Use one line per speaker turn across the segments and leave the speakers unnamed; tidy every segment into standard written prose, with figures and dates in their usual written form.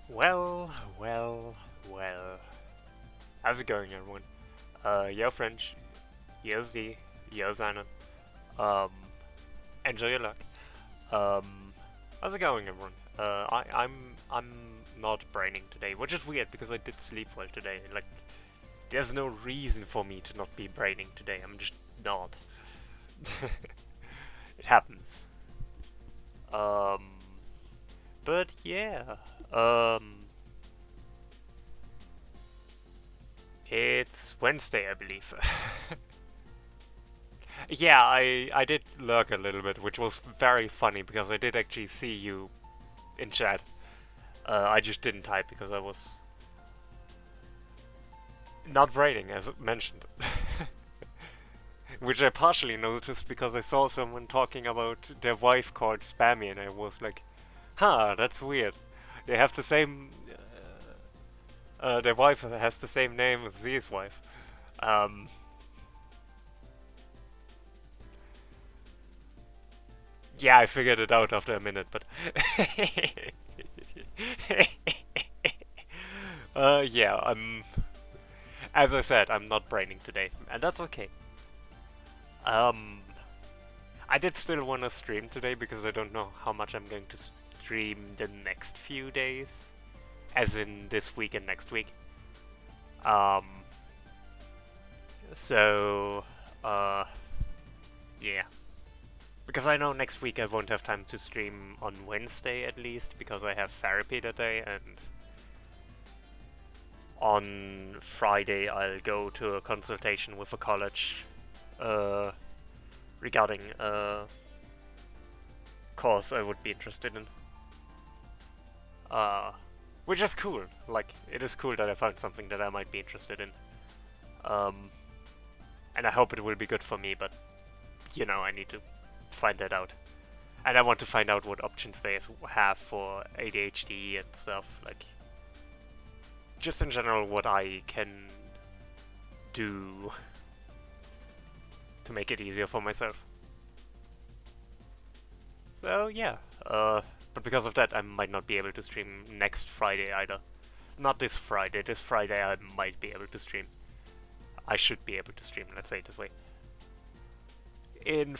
Well, well, well. How's it going, everyone? Yo, French. Yo, Z. Yo, Zanon. Um, enjoy your luck. Um, how's it going, everyone? I'm not braining today, which is weird because I did sleep well today. Like, there's no reason for me to not be braining today. I'm just not. It happens. Um, but yeah. Um, it's Wednesday, I believe. Yeah, I did lurk a little bit, which was very funny because I did actually see you in chat. I just didn't type because I was not writing, as mentioned. Which I partially noticed because I saw someone talking about their wife called Spammy, and I was like, huh, that's weird. They have the same. Their wife has the same name as Z's wife. Um, yeah, I figured it out after a minute, but. Yeah, as I said, I'm not braining today, and that's okay. Um, I did still want to stream today because I don't know how much I'm going to stream the next few days, as in this week and next week. Um, so, uh, yeah. Because I know next week I won't have time to stream on Wednesday at least, because I have therapy that day, and on Friday I'll go to a consultation with a college uh, regarding a course I would be interested in. Uh, which is cool. Like, it is cool that I found something that I might be interested in. Um, and I hope it will be good for me, but, I need to find that out. And I want to find out what options they have for ADHD and stuff. Like, just in general, what I can do to make it easier for myself. So, yeah. But because of that, I might not be able to stream next Friday either. Not this Friday. This Friday, I might be able to stream. I should be able to stream, let's say it this way. In.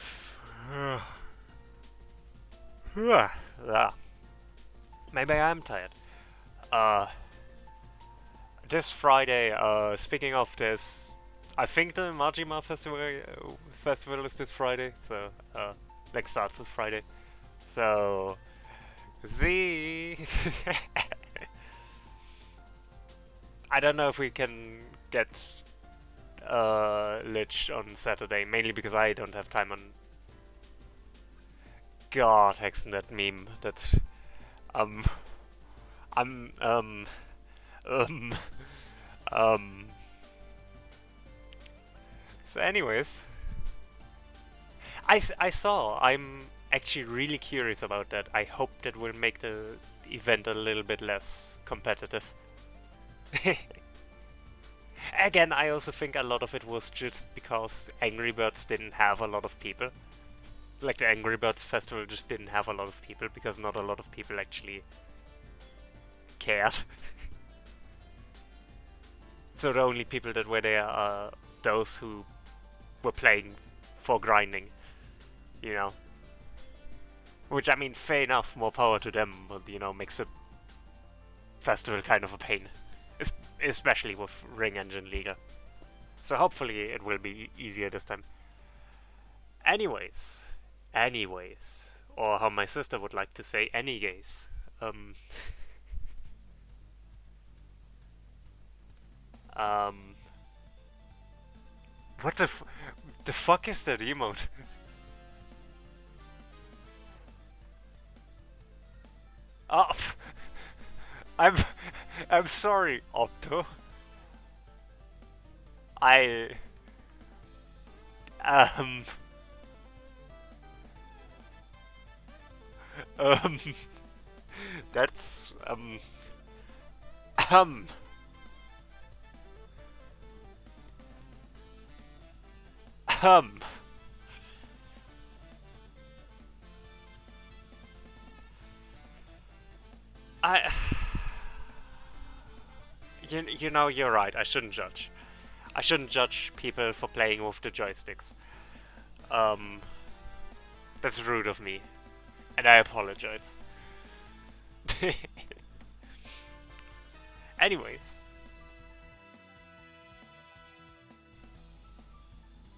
Maybe I am tired. Uh, this Friday, speaking of this, I think the Majima festival is this Friday, so, like, starts this Friday. So, Z. I don't know if we can get Lich on Saturday, mainly because I don't have time on. God, Hexen, that meme. That um, I'm um um. So, anyways, I saw. I'm actually really curious about that. I hope that will make the event a little bit less competitive. Again, I also think a lot of it was just because Angry Birds didn't have a lot of people. Like, the Angry Birds festival just didn't have a lot of people because not a lot of people actually cared. So the only people that were there are those who were playing for grinding, you know. Which, I mean, fair enough, more power to them, but, makes the festival kind of a pain. Especially with Ring Engine Liga. So hopefully it will be easier this time. Anyways. Or how my sister would like to say, anyways. Um. Um. What the fuck is that emote? Oh, I'm I'm sorry, Opto. I um um that's um um I you know, you're right. I shouldn't judge. I shouldn't judge people for playing with the joysticks. Um, that's rude of me, and I apologize. Anyways,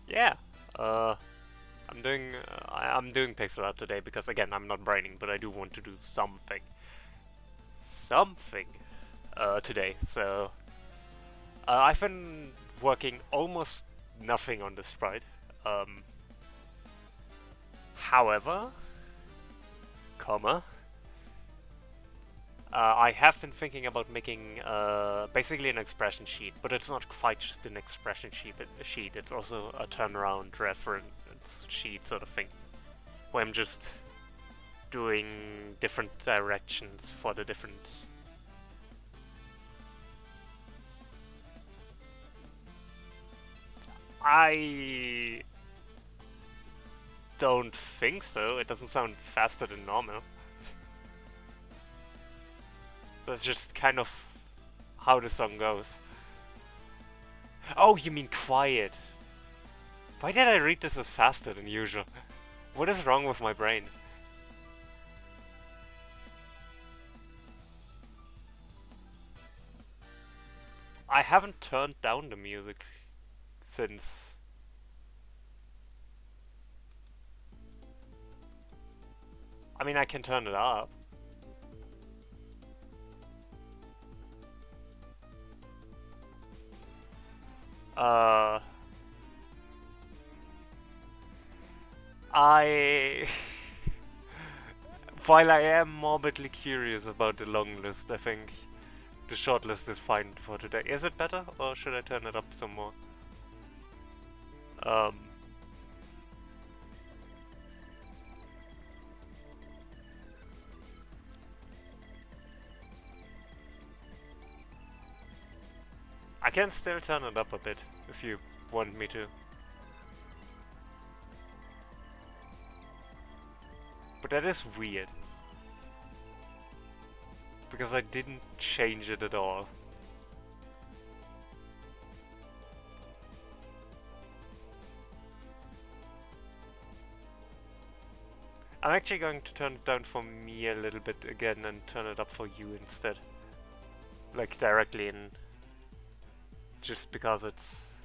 yeah. Uh, I'm doing pixel art today because again I'm not braining, but I do want to do something today. So I've been working almost nothing on the sprite. Um, However, comma, I have been thinking about making basically an expression sheet, but it's not quite just an expression sheet. It's also a turnaround reference sheet sort of thing, where I'm just doing different directions for the different. I don't think so. It doesn't sound faster than normal. That's just kind of how the song goes. Oh, you mean quiet. Why did I read this as faster than usual? What is wrong with my brain? I haven't turned down the music since. I mean, I can turn it up. Uh, I. While I am morbidly curious about the long list, I think the short list is fine for today. Is it better, or should I turn it up some more? Um, I can still turn it up a bit if you want me to. But that is weird. Because I didn't change it at all. I'm actually going to turn it down for me a little bit again and turn it up for you instead. Like directly in. Just because it's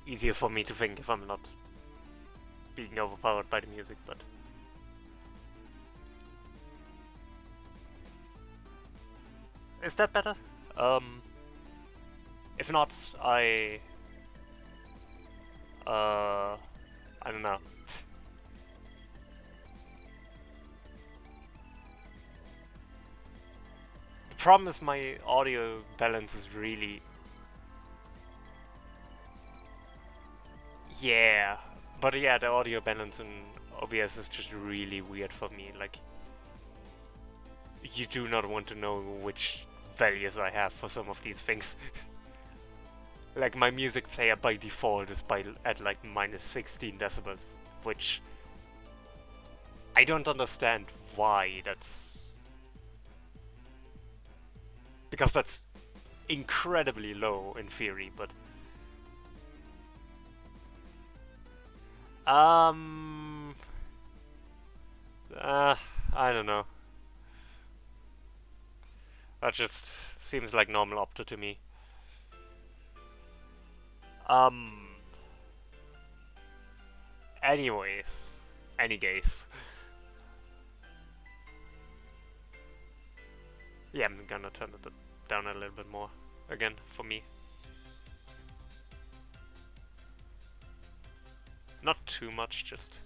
easier for me to think if I'm not being overpowered by the music, but is that better? If not, I don't know. The problem is my audio balance is really. Yeah, but yeah, the audio balance in OBS is just really weird for me. Like, you do not want to know which values I have for some of these things. Like, my music player by default is at like minus 16 decibels, which I don't understand why that's. Because that's incredibly low in theory, but. I don't know. That just seems like normal opto to me. Anyways. Any case. Yeah, I'm gonna turn it down a little bit more again for me. Not too much, just.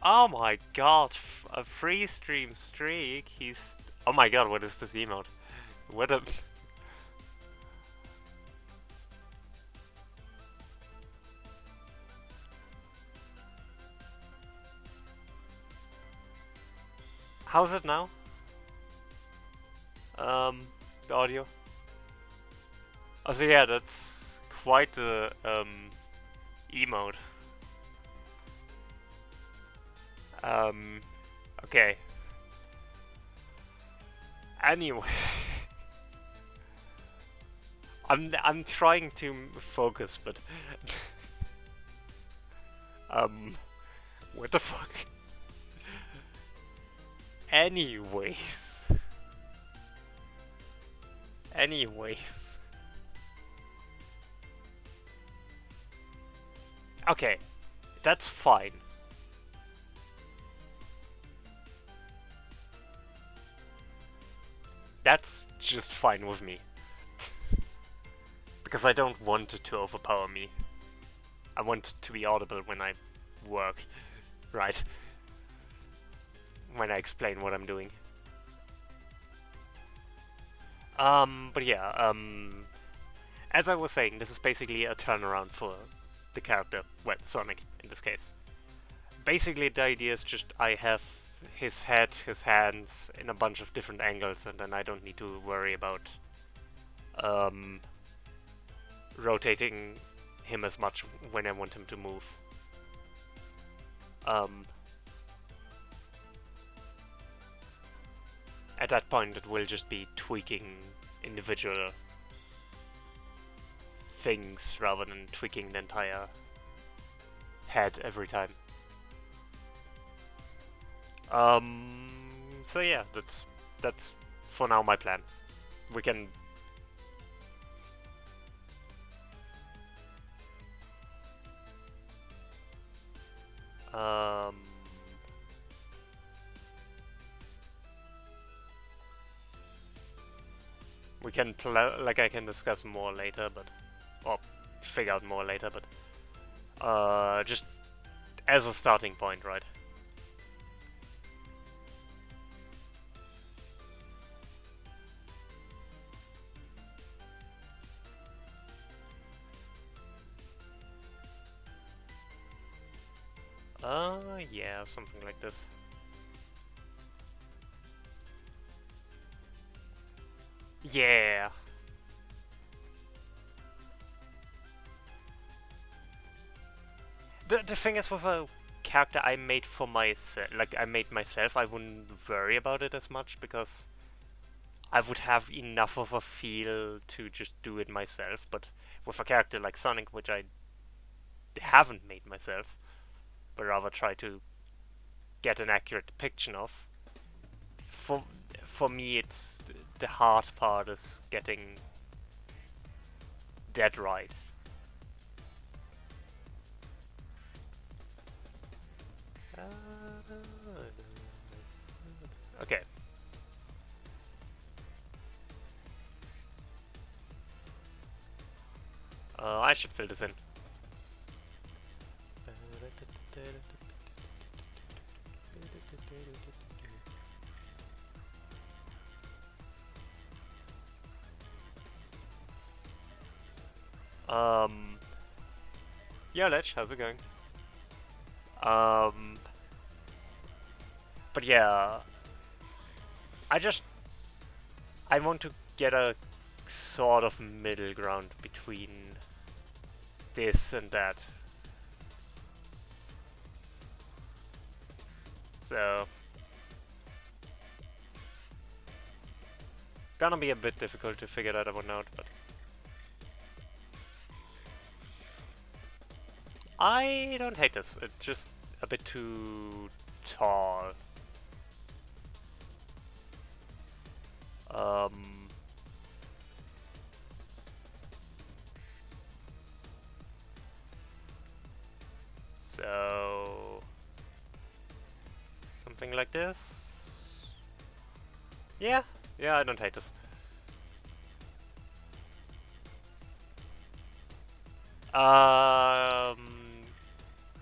Oh my god, a free stream streak. He's. Oh my god, what is this emote? What a. How's it now? The audio. Oh, so yeah, that's quite a Emote. Okay. Anyway, I'm trying to focus, but what the fuck? Anyways. Anyways. Okay, that's fine. That's just fine with me. Because I don't want it to overpower me. I want it to be audible when I work, right? When I explain what I'm doing. But yeah, as I was saying, this is basically a turnaround for the character, well, Sonic in this case. Basically, the idea is just I have his head, his hands in a bunch of different angles, and then I don't need to worry about rotating him as much when I want him to move. At that point, it will just be tweaking individual things rather than tweaking the entire head every time. So yeah, that's for now my plan. We can we can like I can discuss more later, but or figure out more later, but just as a starting point, right? Yeah, something like this. Yeah. The thing is, with a character I made for myself, like I made myself, I wouldn't worry about it as much because I would have enough of a feel to just do it myself. But with a character like Sonic, which I haven't made myself, but rather try to get an accurate depiction of, for for me, it's the hard part is getting that right. Okay. I should fill this in. Yeah, Ledge, how's it going? But yeah, I want to get a sort of middle ground between this and that. So, gonna be a bit difficult to figure that one out, but I don't hate this. It's just a bit too tall. So something like this. Yeah, yeah, I don't hate this.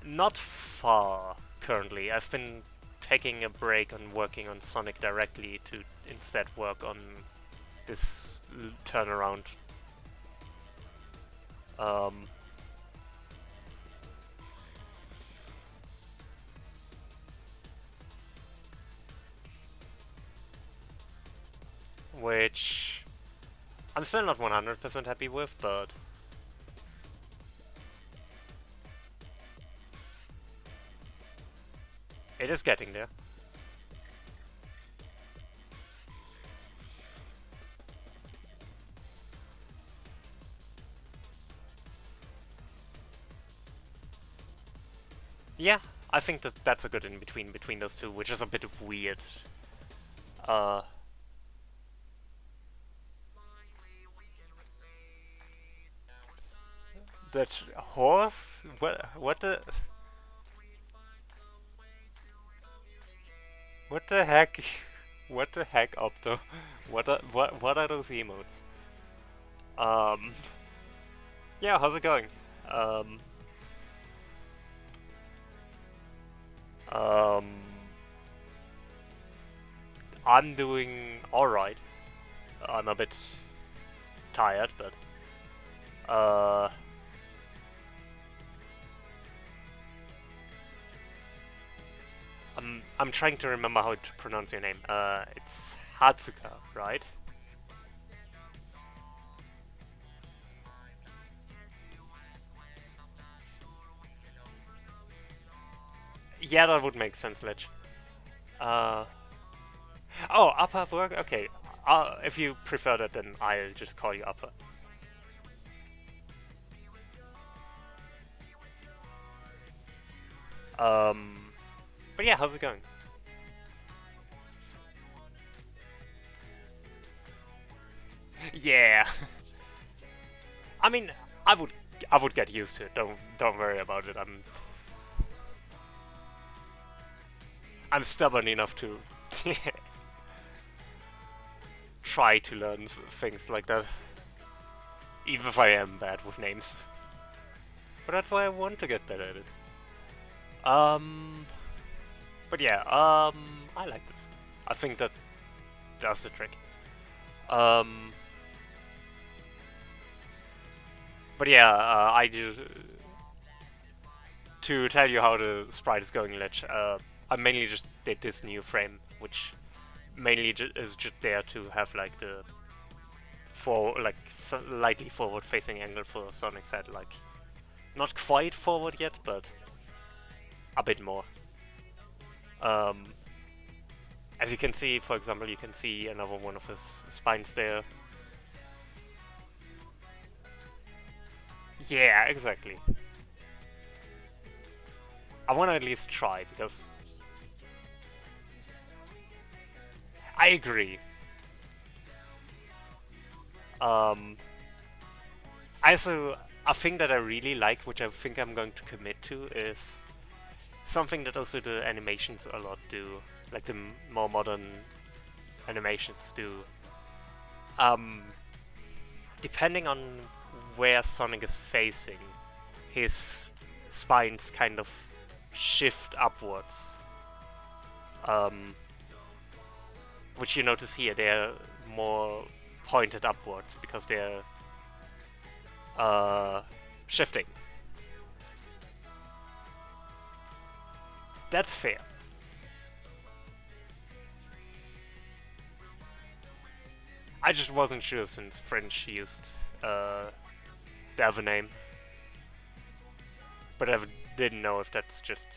Not far currently. I've been taking a break on working on Sonic directly to instead work on this turnaround. Which I'm still not 100% happy with, but It is getting there. Yeah, I think that that's a good in between those two, which is a bit weird. Uh, that horse? What the? What the heck? What the heck, Opto? What are those emotes? Um, yeah, how's it going? Um, um, I'm doing alright. I'm a bit tired, but uh, I'm trying to remember how to pronounce your name. It's Hatsuka, right? Yeah, that would make sense, Lich. Uh, oh, Upper work. Okay. If you prefer that, then I'll just call you Upper. Um, but yeah, how's it going? Yeah. I mean, I would I would get used to it. Don't worry about it. I'm stubborn enough to try to learn things like that, even if I am bad with names. But that's why I want to get better at it. Um, but yeah, I like this. I think that does the trick. Um, but yeah, I do. To tell you how the sprite is going, Lich, I mainly just did this new frame, which mainly is just there to have like the slightly forward-facing angle for Sonic's head, like not quite forward yet, but a bit more. Um, as you can see, for example, you can see another one of his spines there. Yeah, exactly. I want to at least try because I agree. Um, also, a thing that I really like, which I think I'm going to commit to, is something that also the animations a lot do, like the more modern animations do. Um, depending on where Sonic is facing, his spines kind of shift upwards. Um, which you notice here, they're more pointed upwards because they're uh, shifting. That's fair. I just wasn't sure since French used the other name, but I didn't know if that's just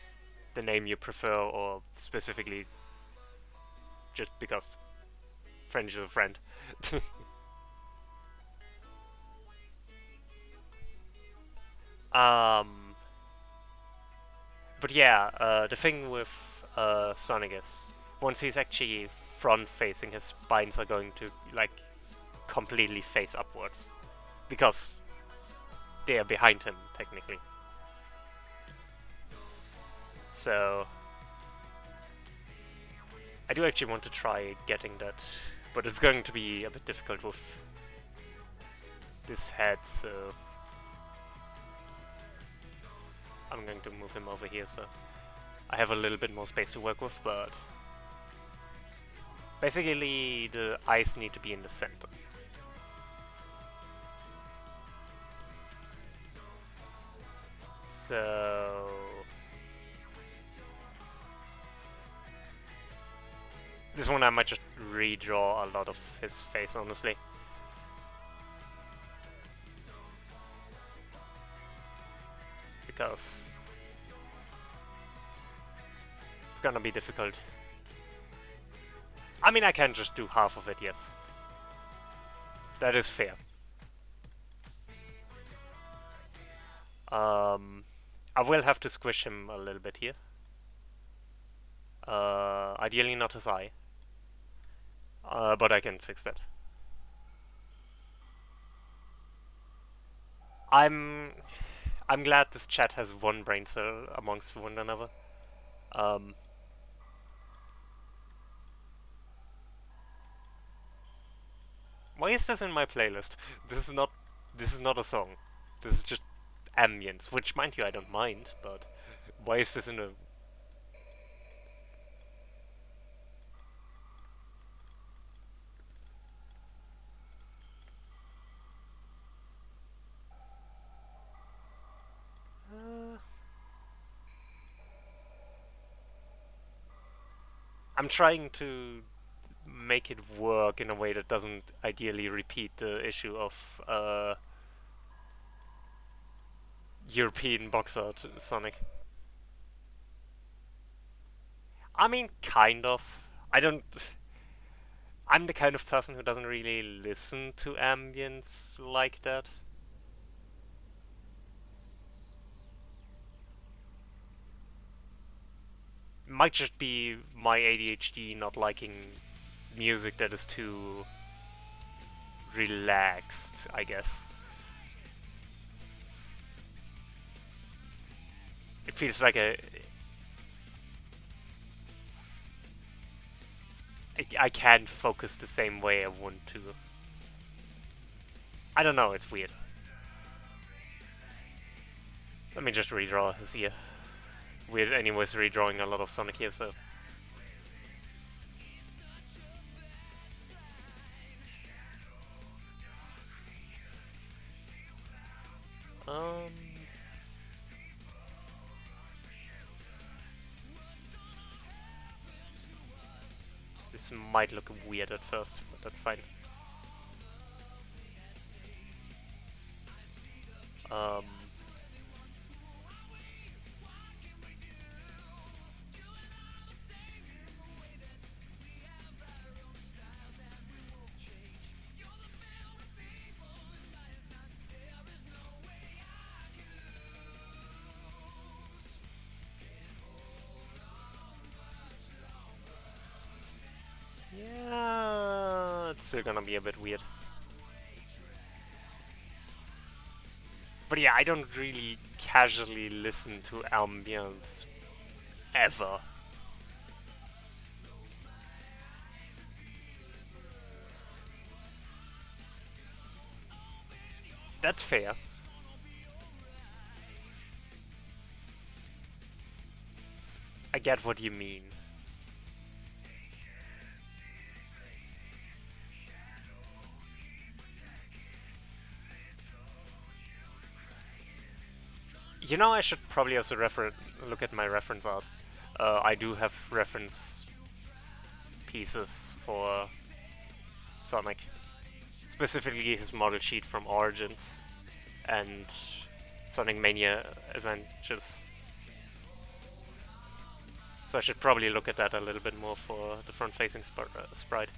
the name you prefer or specifically just because French is a friend. um, but yeah, the thing with Sonic is once he's actually front facing, his spines are going to like completely face upwards because they are behind him technically. So I do actually want to try getting that, but it's going to be a bit difficult with this head. So I'm going to move him over here so I have a little bit more space to work with, but basically the eyes need to be in the center. So this one I might just redraw a lot of his face, honestly. Because gonna be difficult. I mean, I can just do half of it, yes. That is fair. I will have to squish him a little bit here. Ideally not his eye. But I can fix that. I'm glad this chat has one brain cell amongst one another. Why is this in my playlist? This is not a song. This is just ambience, which mind you I don't mind, but why is this in a... I'm trying to make it work in a way that doesn't ideally repeat the issue of European box art Sonic. I mean, kind of. I'm the kind of person who doesn't really listen to ambience like that. Might just be my ADHD not liking music that is too relaxed, I guess. It feels like I can't focus the same way I want to. I don't know, it's weird. Let me just redraw his ear. We're anyways redrawing a lot of Sonic here, so... This might look weird at first, but that's fine. Yeah, it's still gonna be a bit weird. But yeah, I don't really casually listen to ambience ever. That's fair. I get what you mean. You know, I should probably also look at my reference art. I do have reference pieces for Sonic. Specifically his model sheet from Origins and Sonic Mania Adventures. So I should probably look at that a little bit more for the front-facing sprite.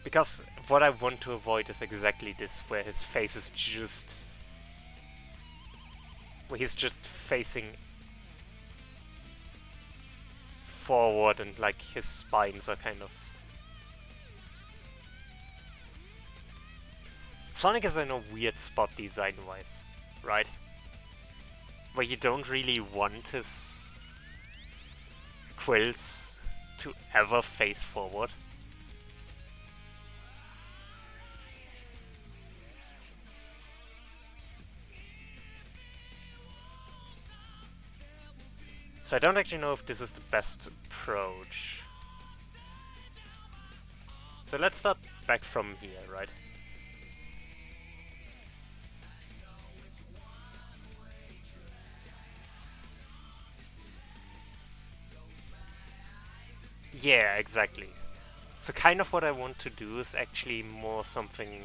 Because what I want to avoid is exactly this, where his face is just... where he's just facing forward and like his spines are kind of... Sonic is in a weird spot design-wise, right? Where you don't really want his quills to ever face forward. So I don't actually know if this is the best approach. So let's start back from here, right? Yeah, exactly. So kind of what I want to do is actually more something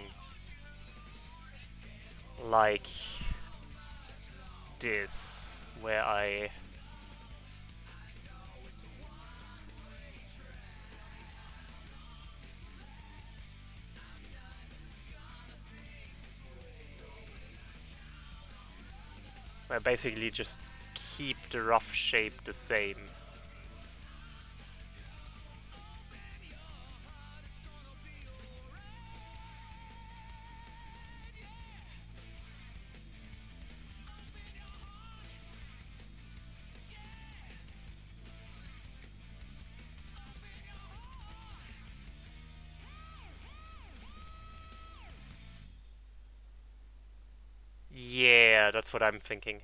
like this, where I basically just keep the rough shape the same. Yeah, that's what I'm thinking.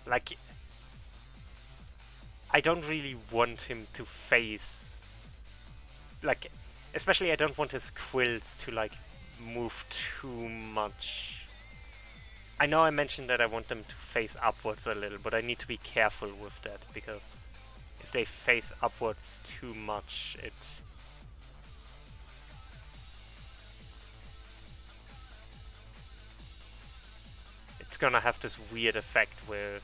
Like, I don't really want him to face... Like, especially I don't want his quills to, like, move too much. I know I mentioned that I want them to face upwards a little, but I need to be careful with that, because if they face upwards too much, it's gonna have this weird effect where...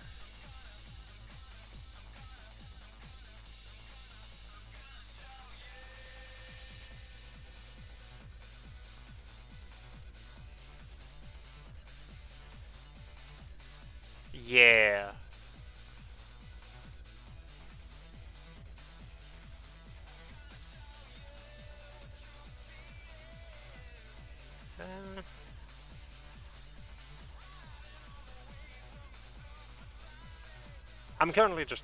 Yeah. Uh, I'm currently just...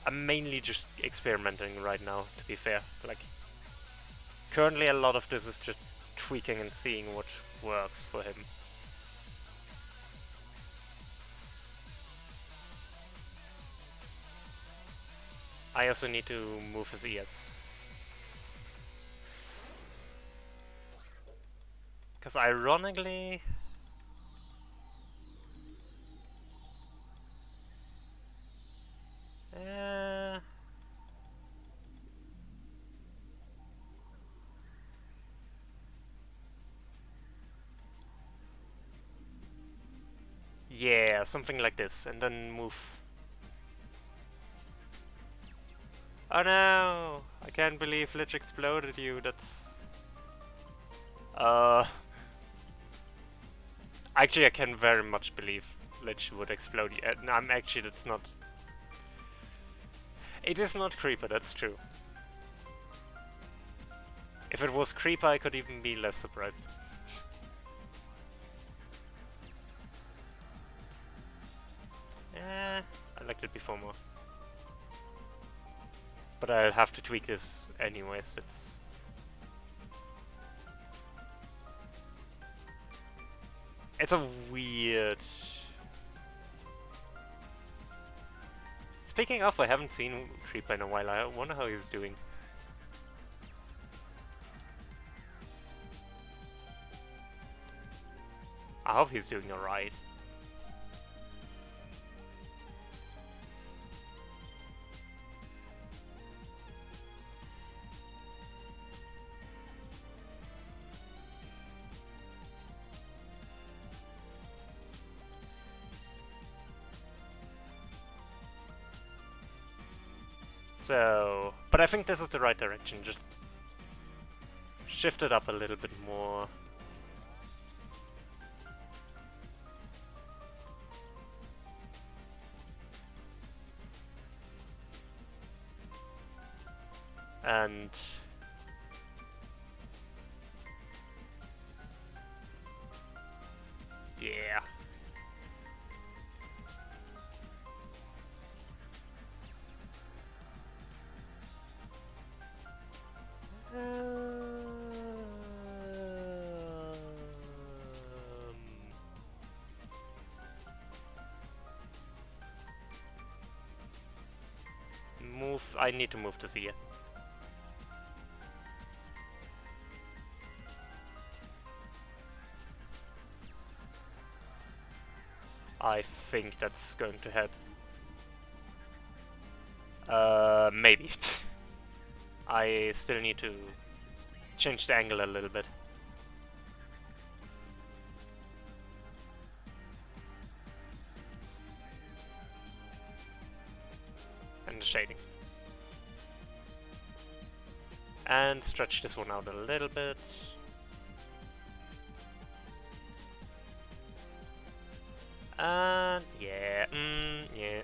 I'm mainly just experimenting right now, to be fair. Like, currently a lot of this is just tweaking and seeing what works for him. I also need to move his ears. Because ironically... Uh, yeah, something like this. And then move... Oh no! I can't believe Lich exploded you, that's... Uh... Actually, I can very much believe Lich would explode you. I'm actually, that's not... It is not Creeper, that's true. If it was Creeper, I could even be less surprised. I liked it before more. But I'll have to tweak this anyways, it's a weird... Speaking of, I haven't seen Creeper in a while. I wonder how he's doing. I hope he's doing alright. So... But I think this is the right direction. Just shift it up a little bit more. And... yeah. Move... I need to move this here. I think that's going to help. Maybe. I still need to change the angle a little bit. And the shading. And stretch this one out a little bit. And yeah, yeah,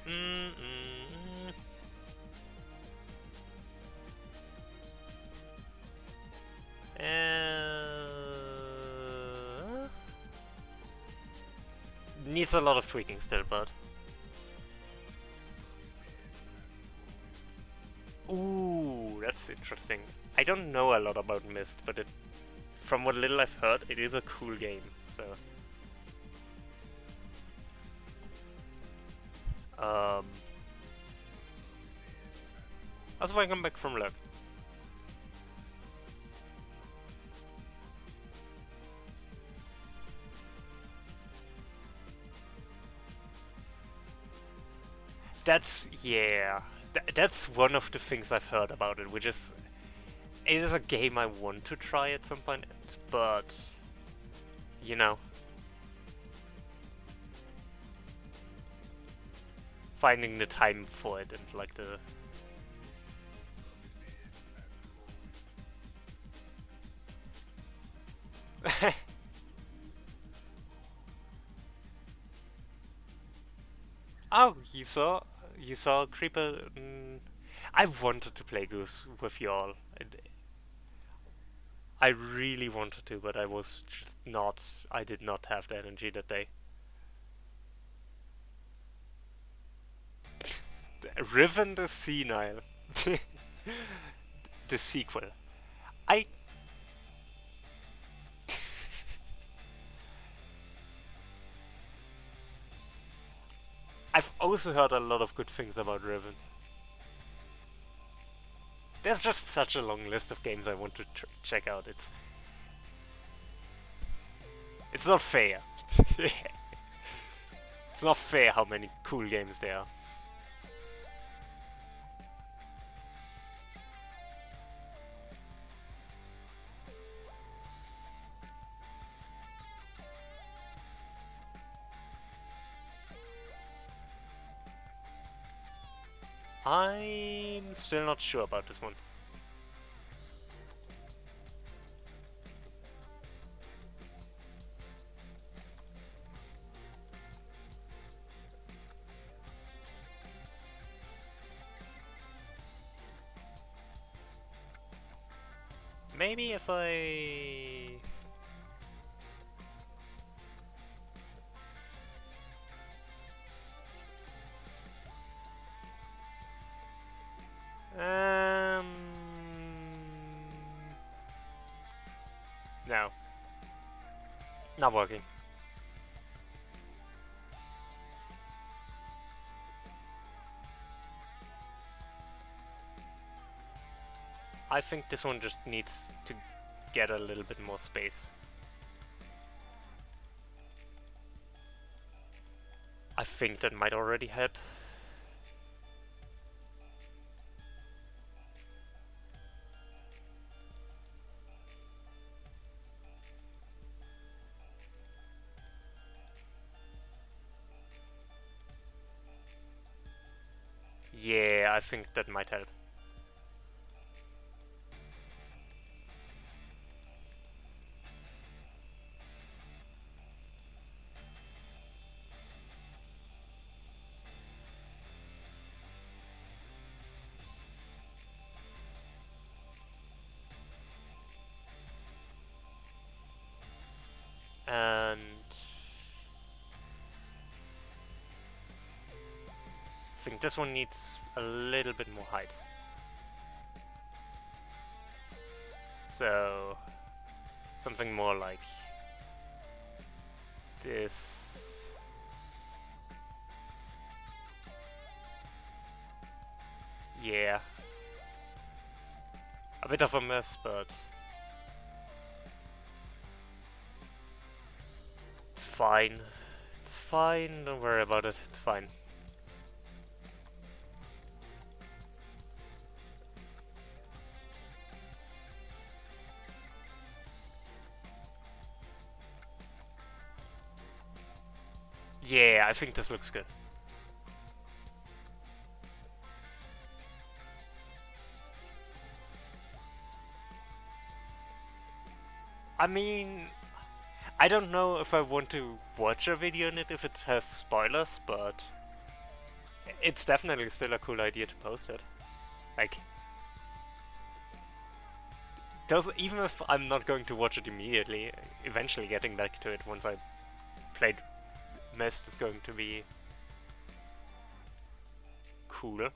needs a lot of tweaking still, but... Ooh, that's interesting. I don't know a lot about Myst, but from what little I've heard, it is a cool game, so... That's why I come back from luck. That's, yeah, that's one of the things I've heard about it, which is, it is a game I want to try at some point, but, you know, finding the time for it and like the... Oh, you saw Creeper. I wanted to play Goose with y'all. I really wanted to, but I was just not. I did not have the energy that day. Riven the Senile, the sequel. I. I've also heard a lot of good things about Riven. There's just such a long list of games I want to check out. It's not fair. It's not fair how many cool games there are. I'm still not sure about this one. Maybe if I... No. Not working. I think this one just needs to get a little bit more space. I think that might already help. Yeah, I think that might help. And I think this one needs a little bit more height. So something more like this. Yeah. A bit of a mess, but it's fine. It's fine, don't worry about it, it's fine. Yeah, I think this looks good. I mean, I don't know if I want to watch a video on it if it has spoilers, but it's definitely still a cool idea to post it. Like, even if I'm not going to watch it immediately, eventually getting back to it once I played Mist is going to be cool.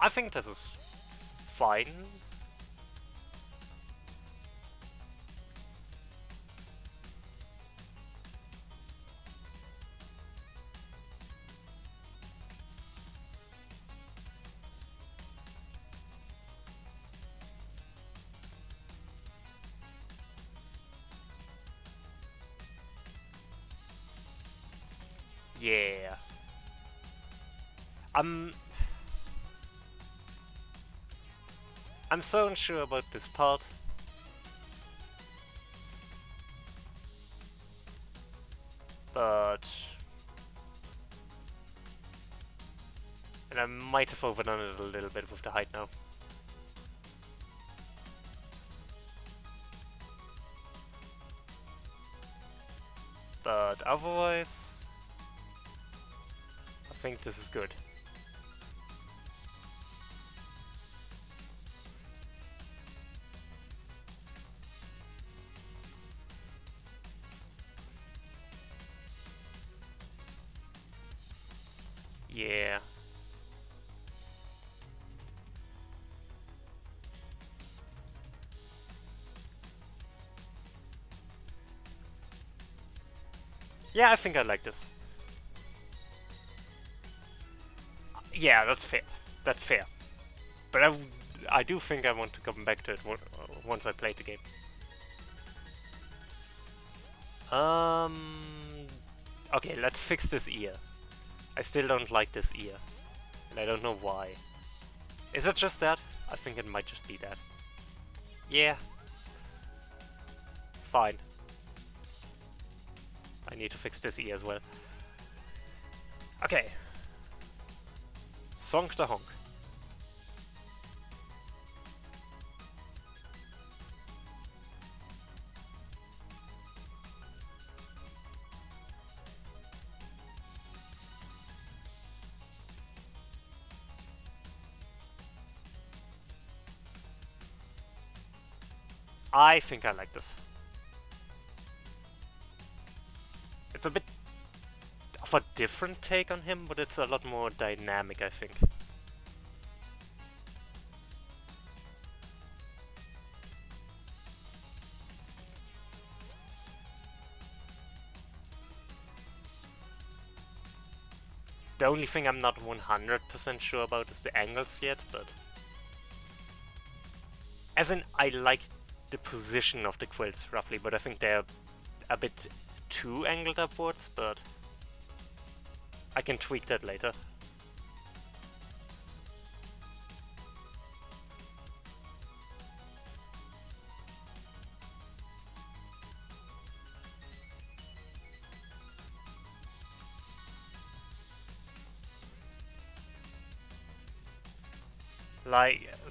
I think this is fine. Yeah. I'm so unsure about this part. But... And I might have overdone it a little bit with the height now. But otherwise... I think this is good. Yeah. Yeah, I think I like this. Yeah, that's fair. That's fair. But I do think I want to come back to it once I play the game. Okay, let's fix this ear. I still don't like this ear. And I don't know why. Is it just that? I think it might just be that. Yeah. It's fine. I need to fix this ear as well. Okay. Song the honk. I think I like this. It's a bit of a different take on him, but it's a lot more dynamic, I think. The only thing I'm not 100% sure about is the angles yet, but... As in, I like the position of the quilts, roughly, but I think they're a bit too angled upwards, but... I can tweak that later.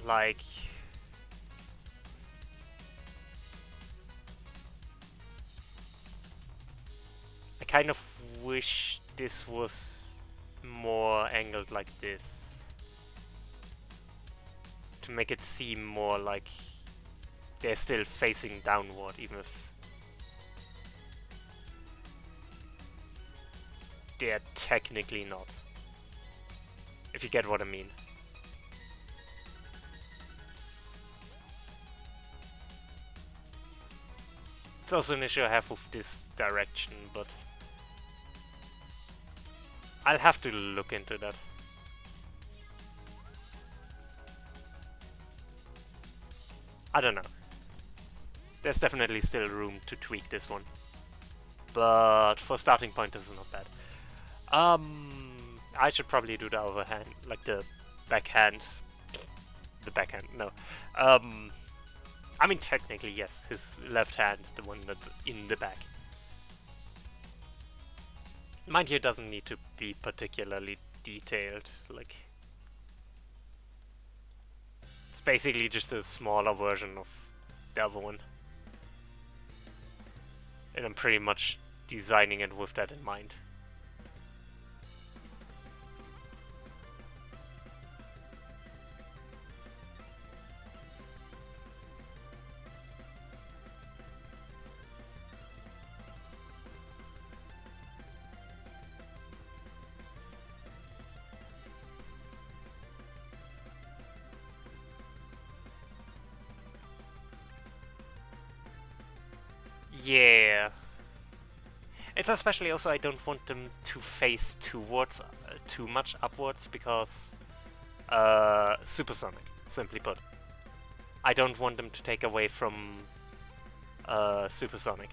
Like... I kind of wish this was more angled like this. To make it seem more like they're still facing downward, even if they're technically not. If you get what I mean. It's also an issue I have with this direction, but I'll have to look into that. I don't know. There's definitely still room to tweak this one. But for starting point, this is not bad. I should probably do the overhand, like the backhand. The backhand, no. I mean, technically, yes, his left hand, the one that's in the back. Mind you, it doesn't need to be particularly detailed, like... It's basically just a smaller version of the other one. And I'm pretty much designing it with that in mind. Yeah. It's especially also I don't want them to face towards too much upwards because supersonic, simply put. I don't want them to take away from supersonic.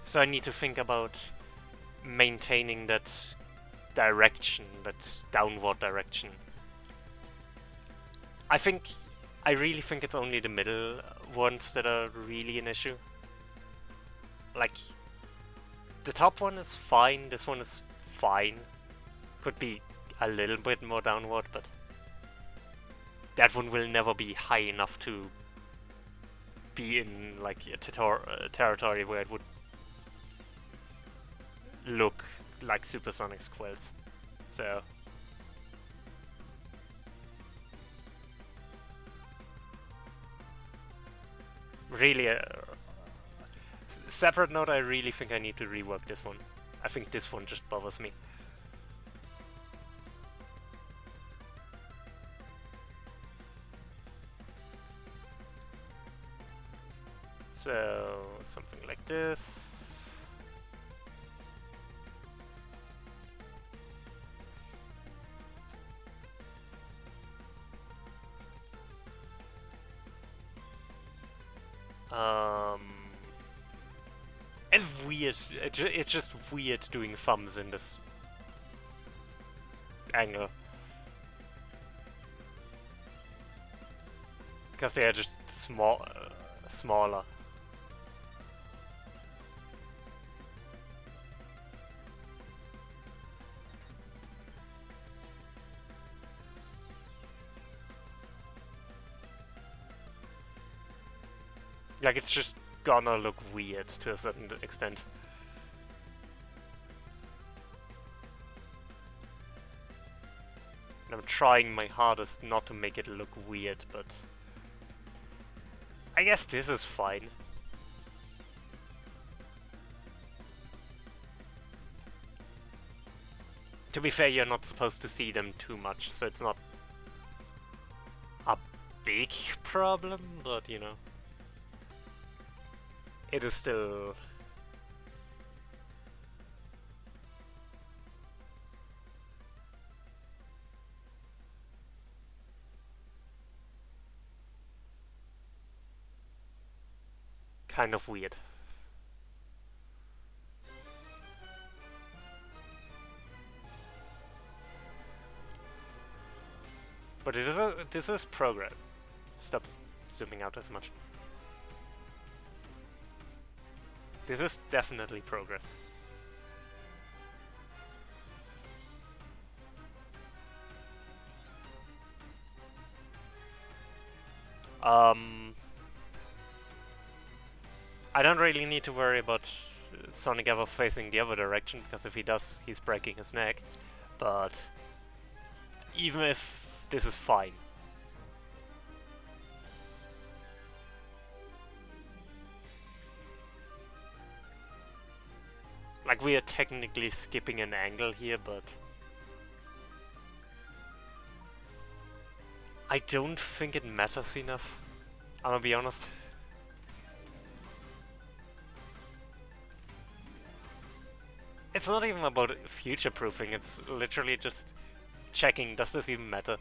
So I need to think about maintaining that direction, that downward direction. I really think it's only the middle ones that are really an issue. Like, the top one is fine, this one is fine. Could be a little bit more downward, but that one will never be high enough to be in like a territory where it would look like supersonic squells. So really, separate note, I really think I need to rework this one. I think this one just bothers me. So something like this. It's weird. It's just weird doing thumbs in this angle. Because they are just smaller. Like, it's just gonna look weird to a certain extent. And I'm trying my hardest not to make it look weird, but I guess this is fine. To be fair, you're not supposed to see them too much, so it's not a big problem, but you know. It is still kind of weird. But this is progress. Stop zooming out as much. This is definitely progress. I don't really need to worry about Sonic ever facing the other direction, because if he does, he's breaking his neck. But even if this is fine. Like, we are technically skipping an angle here, but I don't think it matters enough. I'm gonna be honest. It's not even about future-proofing, it's literally just checking, does this even matter?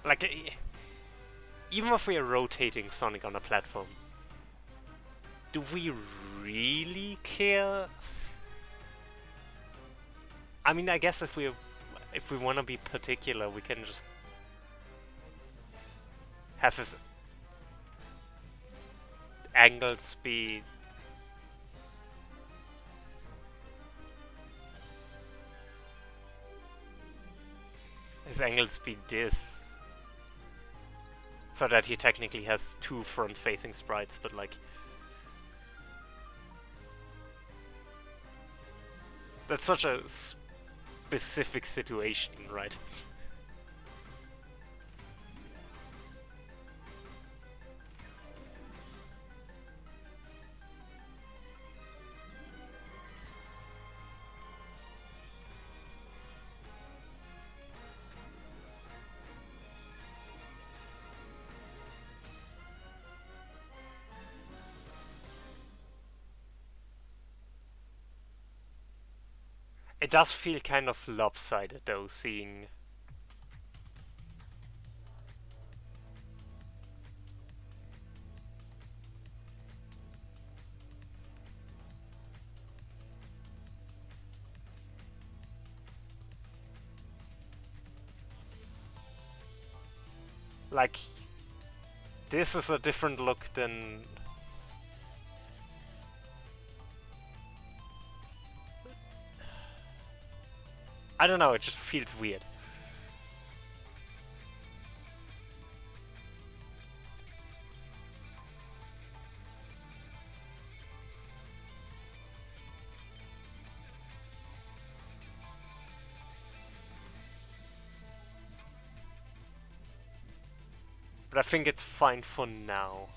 Like, even if we are rotating Sonic on a platform, do we really care? I mean, I guess if we want to be particular, we can just have his angles be this, so that he technically has two front-facing sprites, but like that's such a specific situation, right? It does feel kind of lopsided though, seeing like this is a different look than I don't know, it just feels weird. But I think it's fine for now.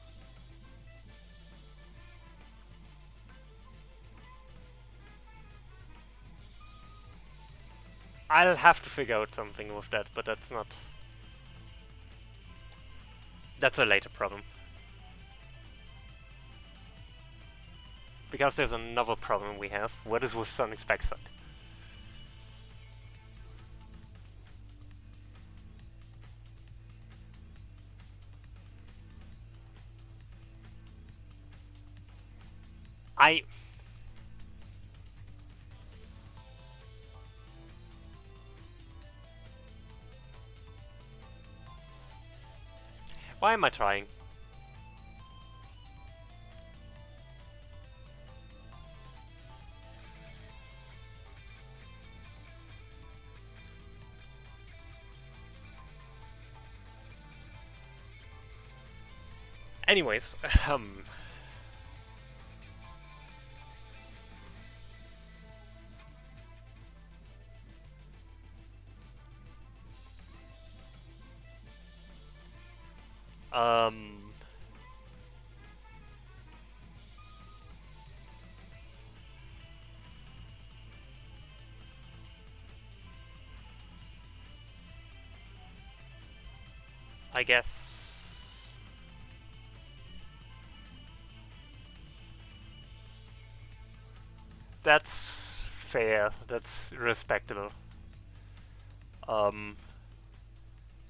I'll have to figure out something with that, but that's not... That's a later problem. Because there's another problem we have. What is with Sonic's backside? Why am I trying? Anyways, I guess... That's fair, that's respectable.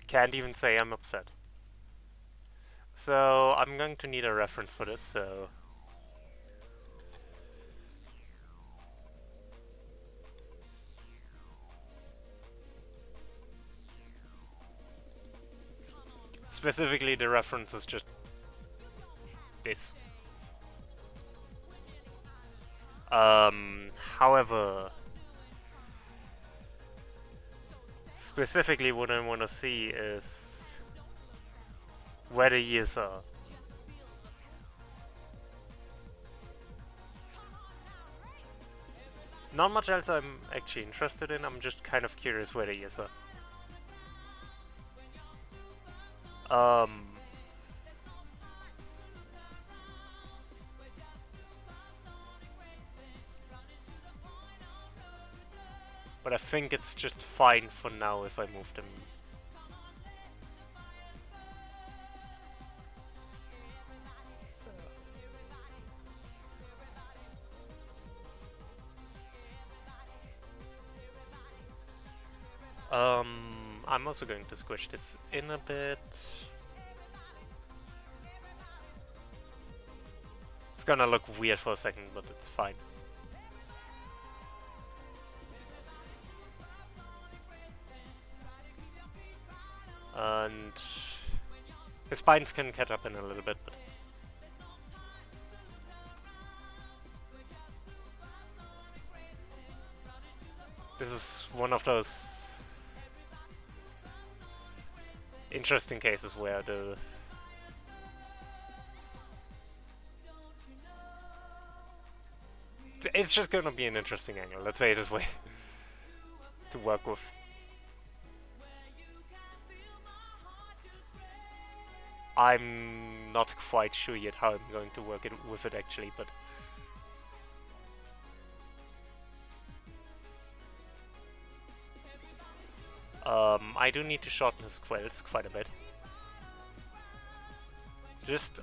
Can't even say I'm upset. So, I'm going to need a reference for this, so... Specifically, the reference is just... this. However... Specifically, what I want to see is where the years are. Not much else I'm actually interested in, I'm just kind of curious where the years are. But I think it's just fine for now if I move them. I'm also going to squish this in a bit. It's gonna look weird for a second, but it's fine. And his spines can catch up in a little bit, but this is one of those interesting cases where it's just gonna be an interesting angle, let's say it this way, to work with. I'm not quite sure yet how I'm going to work with it actually, but I do need to shorten his quills quite a bit. Just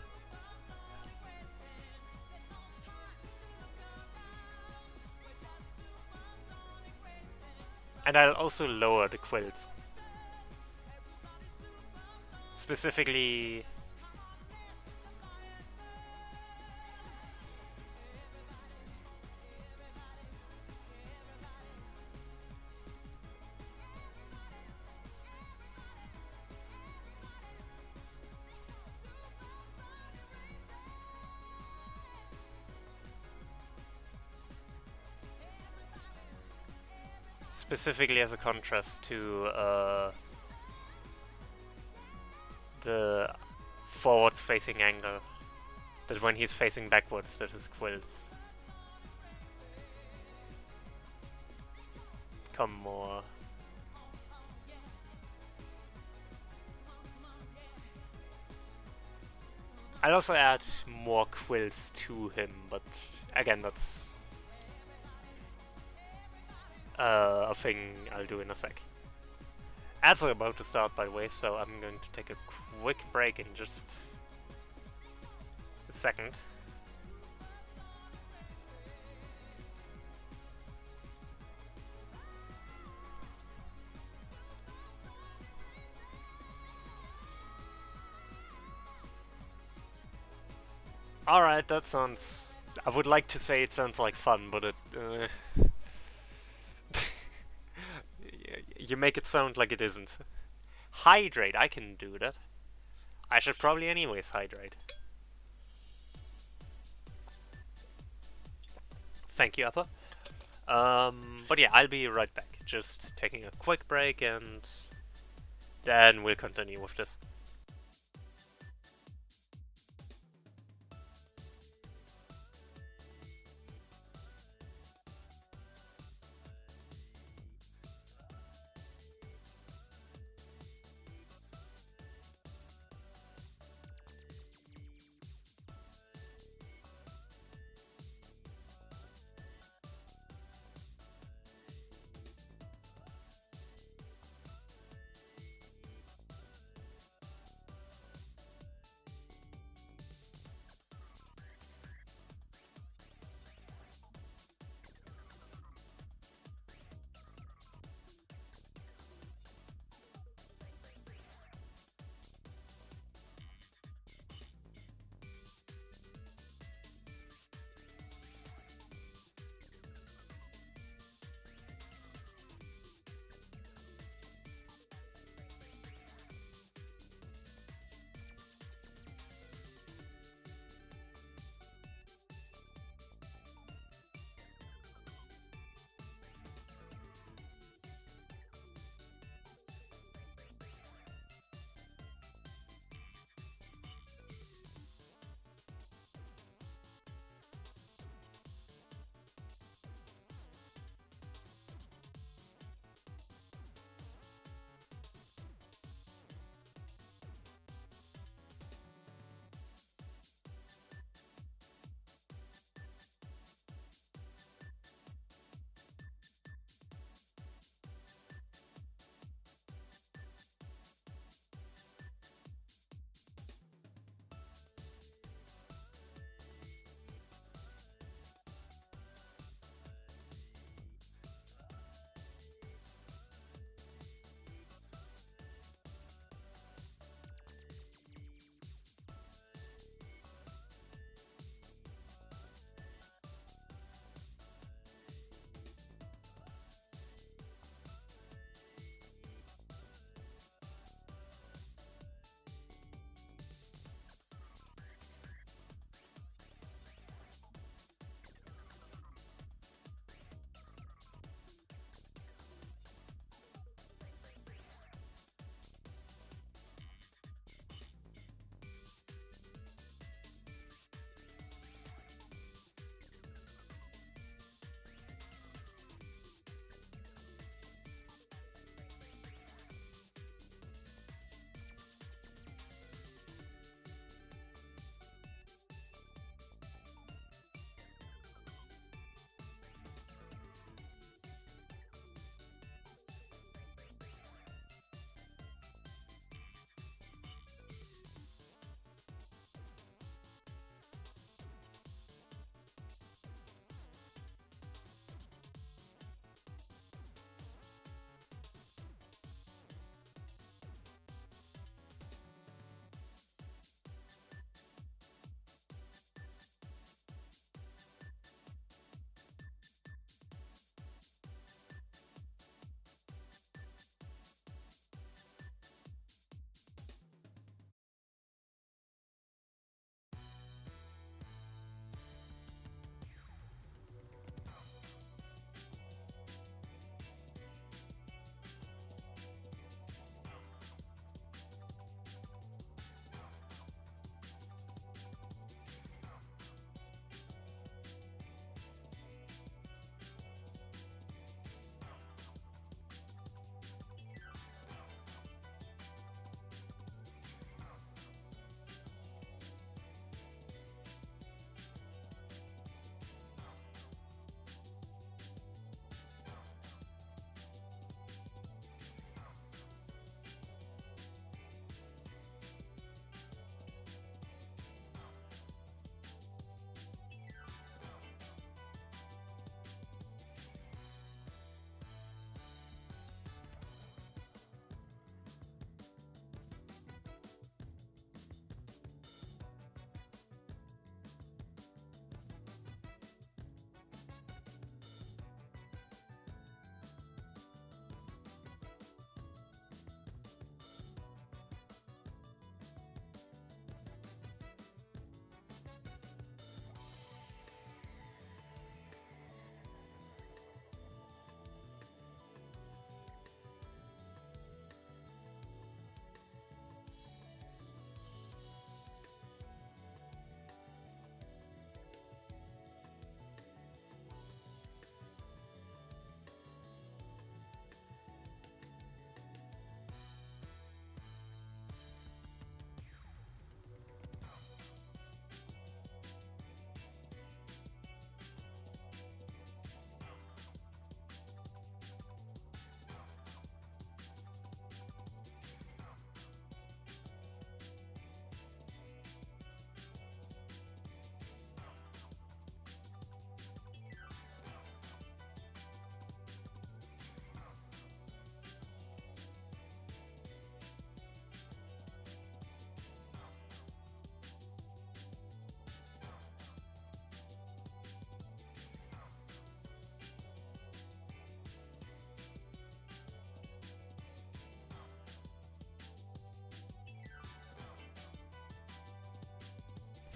and I'll also lower the quills. Specifically as a contrast to the forward facing angle, that when he's facing backwards that his quills come more. I'll also add more quills to him, but again that's a thing I'll do in a sec. Ads are about to start, by the way, so I'm going to take a quick break in just a second. Alright, that sounds... I would like to say it sounds like fun, but it... you make it sound like it isn't. Hydrate, I can do that. I should probably anyways hydrate. Thank you, Appa. But yeah, I'll be right back. Just taking a quick break and then we'll continue with this.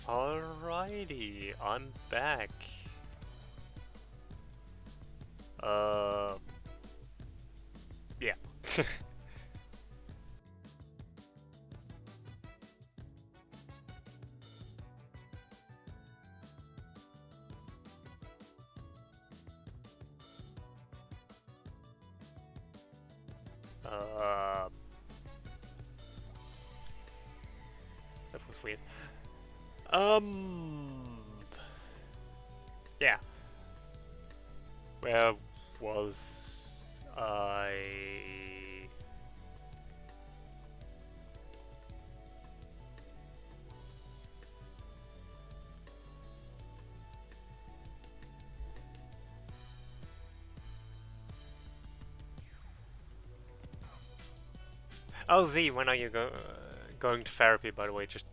Alrighty, I'm back. Uh, yeah. uh, that was weird. Yeah. Where was I? Oh, Z, when are you going to therapy, by the way? Just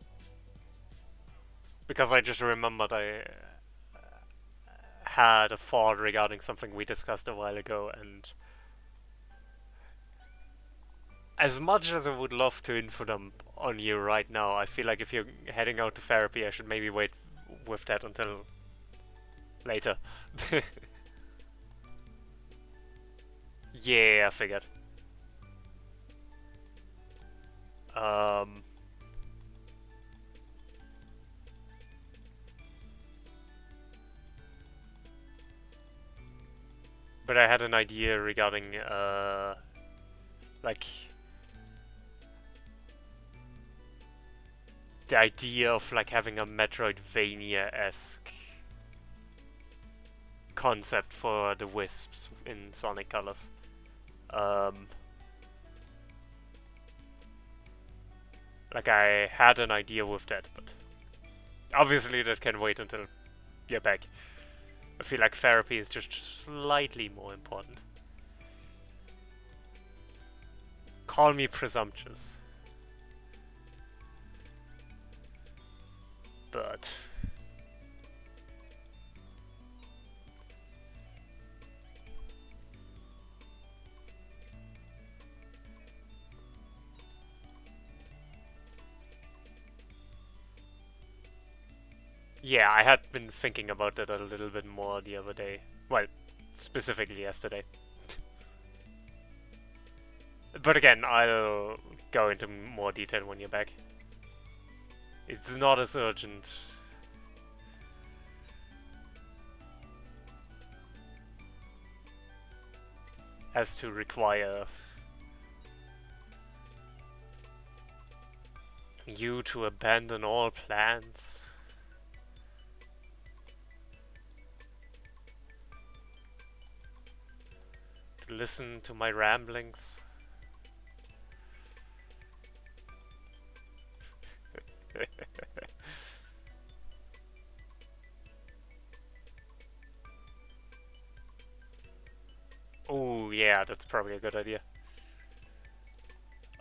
because I just remembered I had a thought regarding something we discussed a while ago, and as much as I would love to info dump on you right now, I feel like if you're heading out to therapy, I should maybe wait with that until later. Yeah, I figured. Um, but I had an idea regarding, like, the idea of, like, having a Metroidvania-esque concept for the Wisps in Sonic Colors. Like, I had an idea with that, but obviously that can wait until you're back. I feel like therapy is just slightly more important. Call me presumptuous. But yeah, I had been thinking about that a little bit more the other day. Well, specifically yesterday. But again, I'll go into more detail when you're back. It's not as urgent as to require you to abandon all plans. To listen to my ramblings. Oh yeah, that's probably a good idea.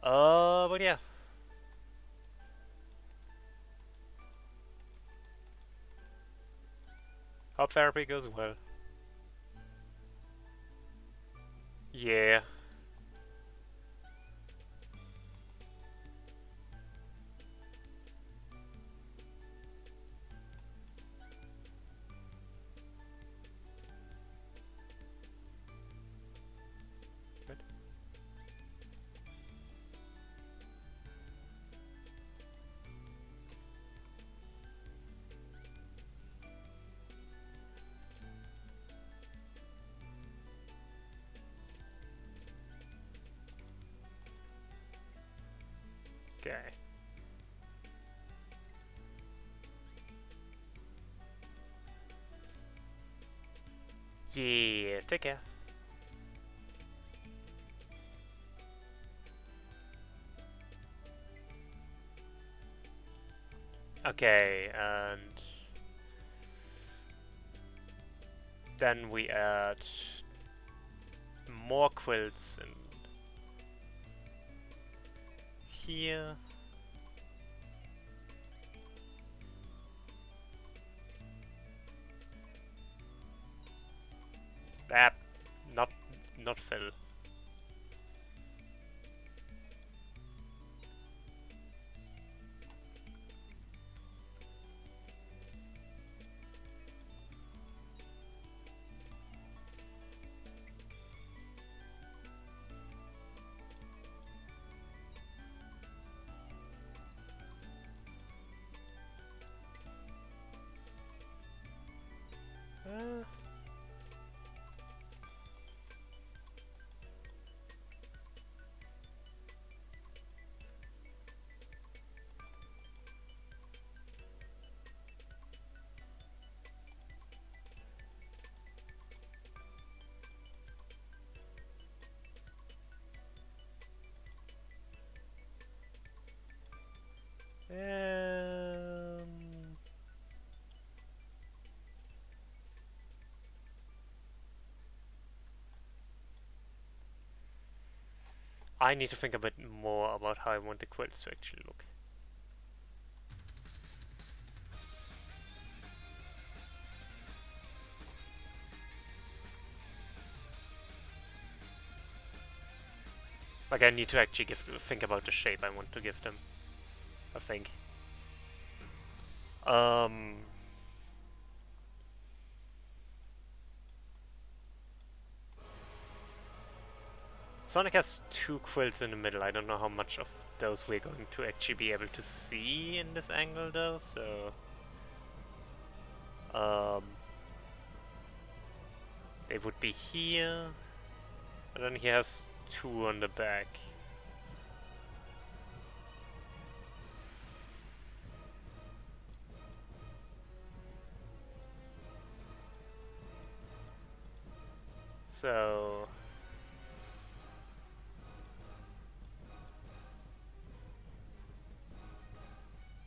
But yeah. Hope therapy goes well. Yeah. Good. Okay. Yeah, take care. Okay, and then we add more quilts in here. Ah, not fill. I need to think a bit more about how I want the quilts to actually look. Like, I need to actually think about the shape I want to give them, I think. Sonic has two quilts in the middle. I don't know how much of those we're going to actually be able to see in this angle though, so... They would be here, and then he has two on the back. So...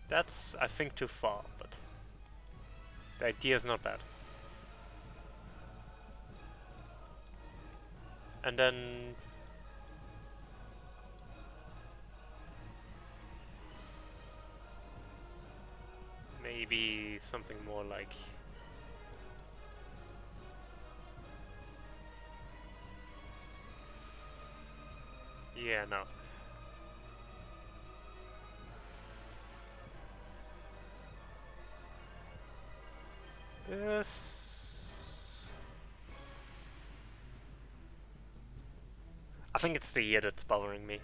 That's, I think, too far, but the idea is not bad. And then... maybe something more like... Yeah, no. This... I think it's the ear that's bothering me.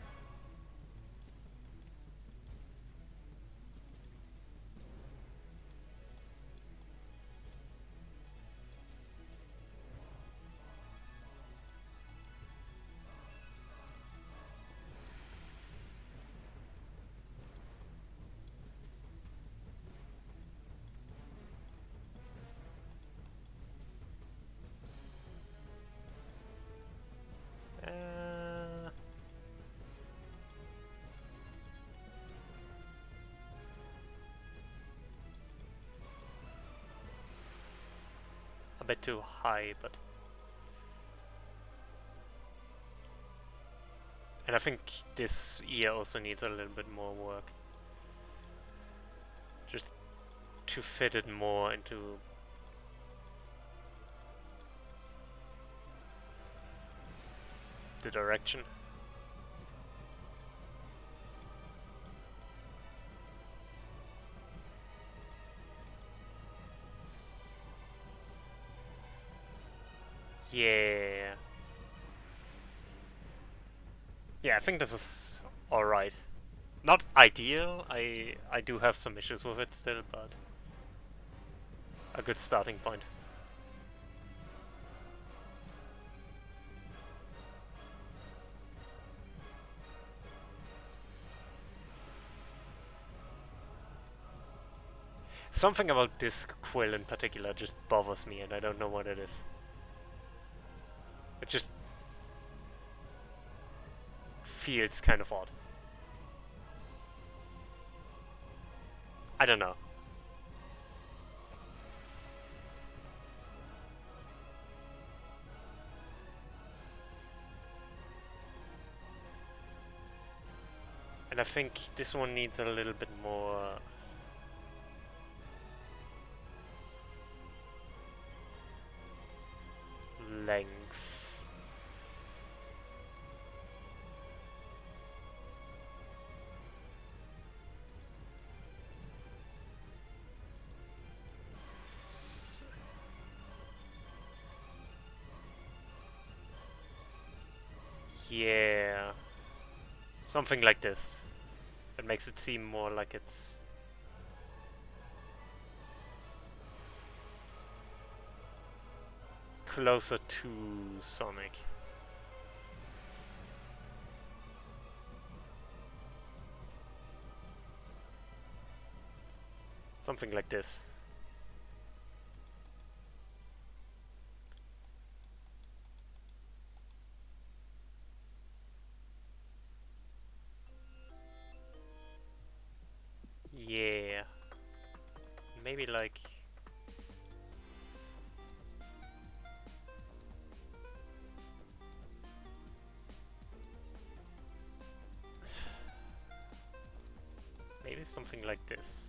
A bit too high, but... And I think this ear also needs a little bit more work. Just to fit it more into... the direction. Yeah. Yeah, I think this is alright. Not ideal, I do have some issues with it still, but a good starting point. Something about this quill in particular just bothers me, and I don't know what it is. It just feels kind of odd. I don't know. And I think this one needs a little bit more... length. Yeah. Something like this. That makes it seem more like it's... closer to Sonic. Something like this. maybe like... maybe something like this.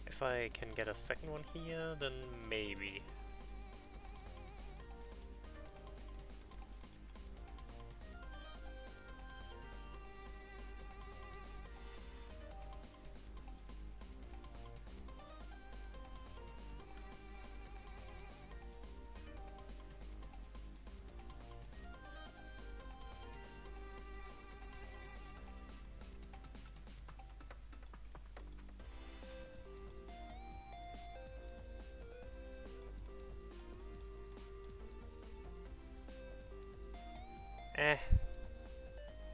If I can get a second one here, then maybe.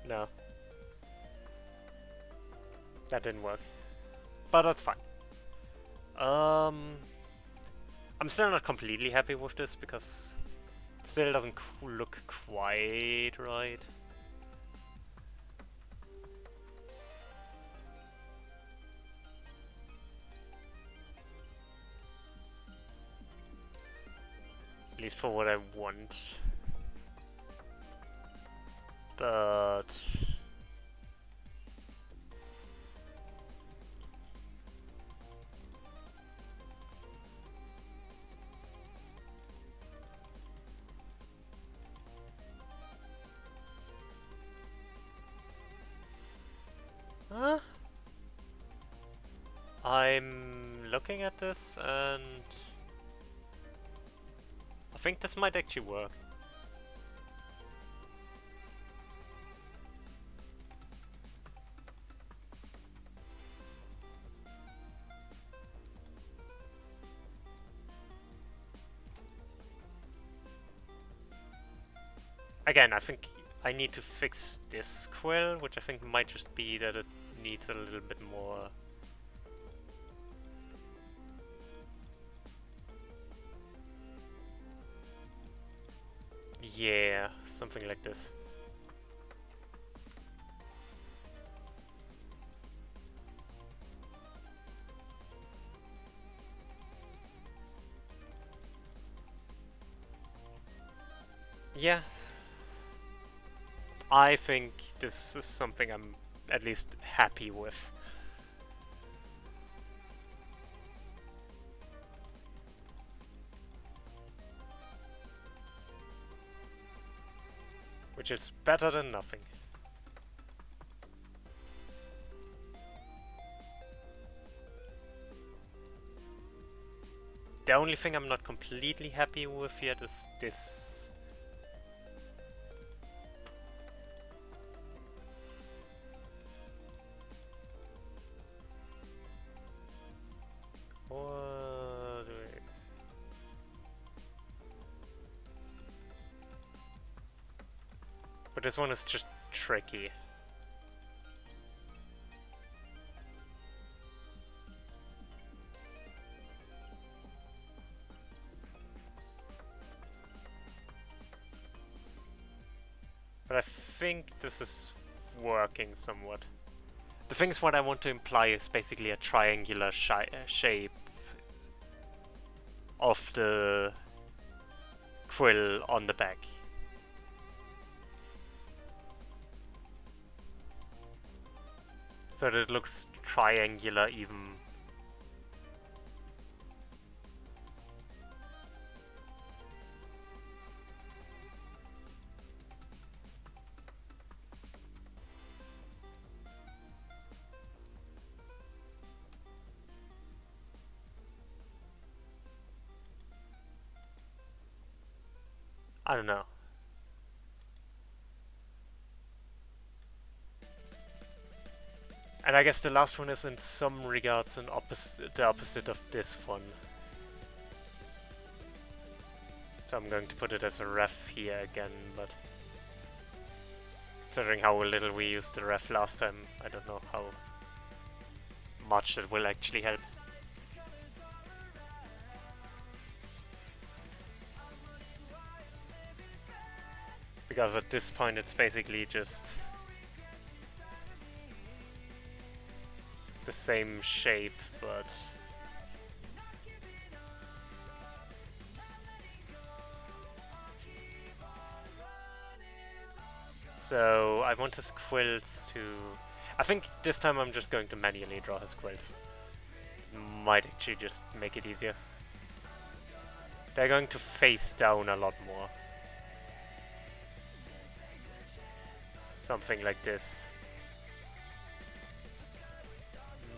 No. That didn't work. But that's fine. I'm still not completely happy with this because it still doesn't look quite right. At least for what I want. But... huh? I'm looking at this and... I think this might actually work. Again, I think I need to fix this quill, which I think might just be that it needs a little bit more... yeah, something like this. Yeah. I think this is something I'm at least happy with. Which is better than nothing. The only thing I'm not completely happy with yet is this. But this one is just tricky. But I think this is working somewhat. The thing is, what I want to imply is basically a triangular shape of the quill on the back. So that it looks triangular even. I don't know. And I guess the last one is in some regards the opposite of this one. So I'm going to put it as a ref here again, but considering how little we used the ref last time, I don't know how much that will actually help. Because at this point it's basically just the same shape, but so I want his quills to... I think this time I'm just going to manually draw his quills. Might actually just make it easier. They're going to face down a lot more. Something like this.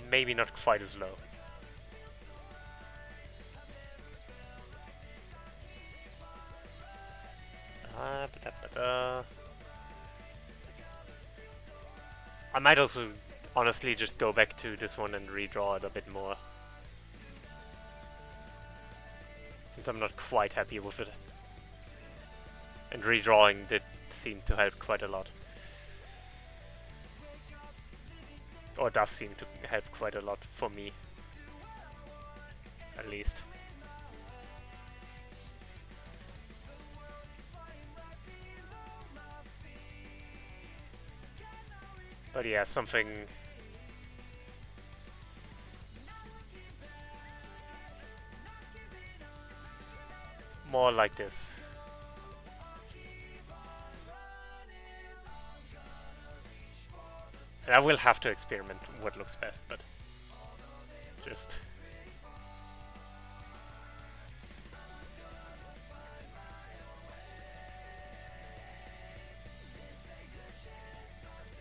Maybe not quite as low. I might also honestly just go back to this one and redraw it a bit more. Since I'm not quite happy with it. And redrawing did seem to help quite a lot. Or does seem to help quite a lot for me. At least. But yeah, something... more like this. And I will have to experiment what looks best, but... just...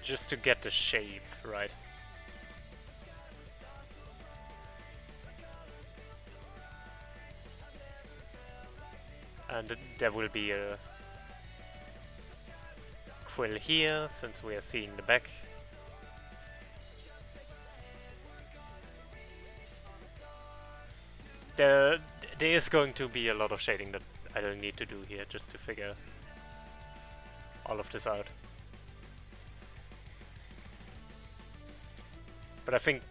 just to get the shape right. And there will be a quill here, since we are seeing the back. There is going to be a lot of shading that I don't need to do here, just to figure all of this out. But I think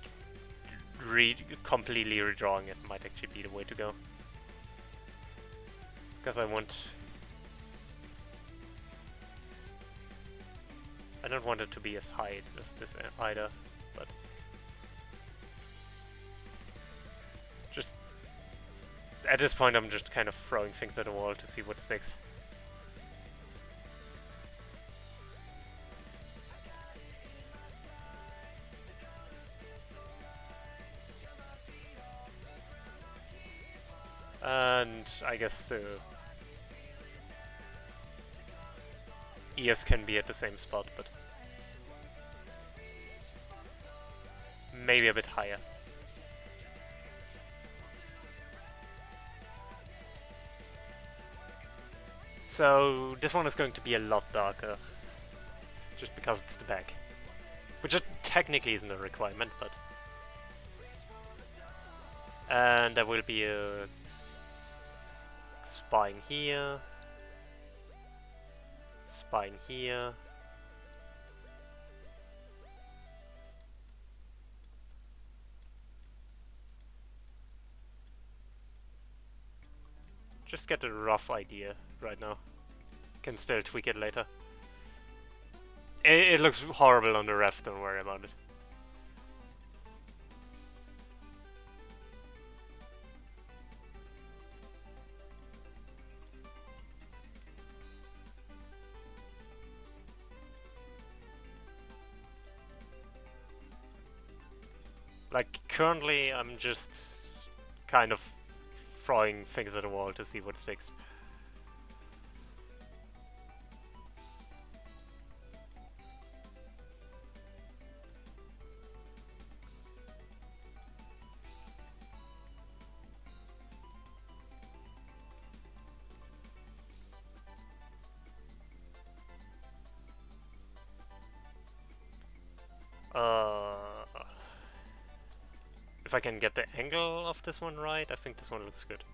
completely redrawing it might actually be the way to go. Because I don't want it to be as high as this either, but just at this point I'm just kind of throwing things at the wall to see what sticks. And I guess the ears can be at the same spot, but maybe a bit higher. So this one is going to be a lot darker, just because it's the back. Which technically isn't a requirement, but... and there will be a spine here, spine here, just get a rough idea right now. Can still tweak it later. It looks horrible on the ref, don't worry about it. Like, currently I'm just kind of throwing things at the wall to see what sticks. If I can get the angle of this one right, I think this one looks good.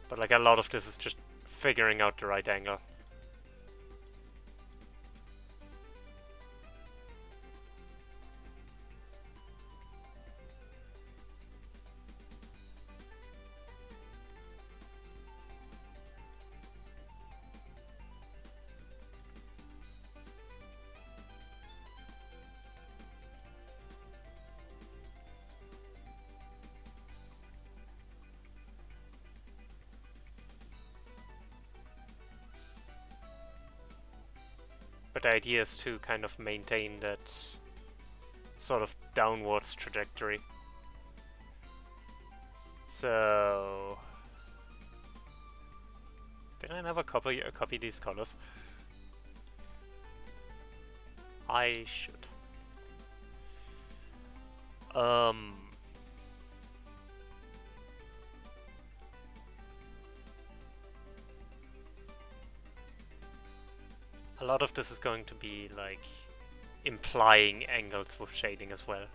But like a lot of this is just figuring out the right angle. the idea is to kind of maintain that sort of downwards trajectory. So did I never copy these colors? I should. A lot of this is going to be like implying angles with shading as well.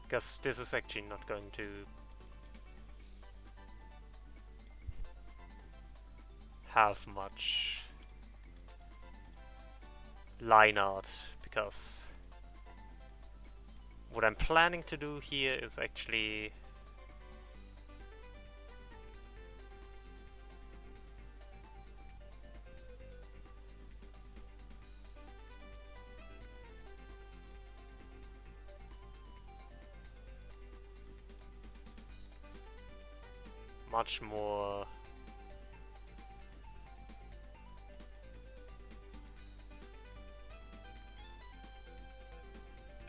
Because this is actually not going to have much line art, because what I'm planning to do here is actually much more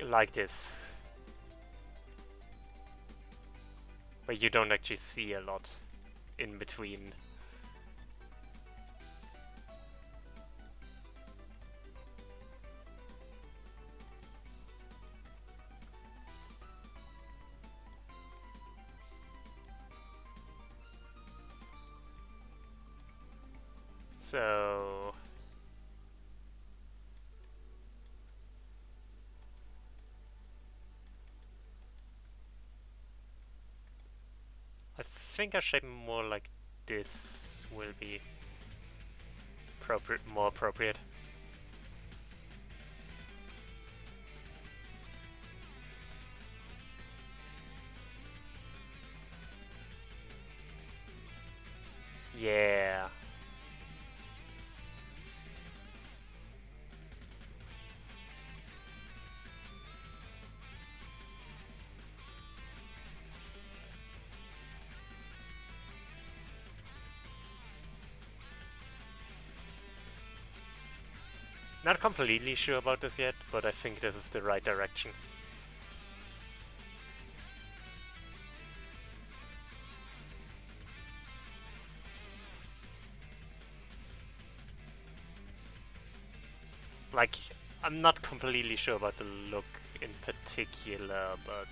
like this, where you don't actually see a lot in between. So I think a shape more like this will be more appropriate. Yeah. Not completely sure about this yet, but I think this is the right direction. Like, I'm not completely sure about the look in particular, but...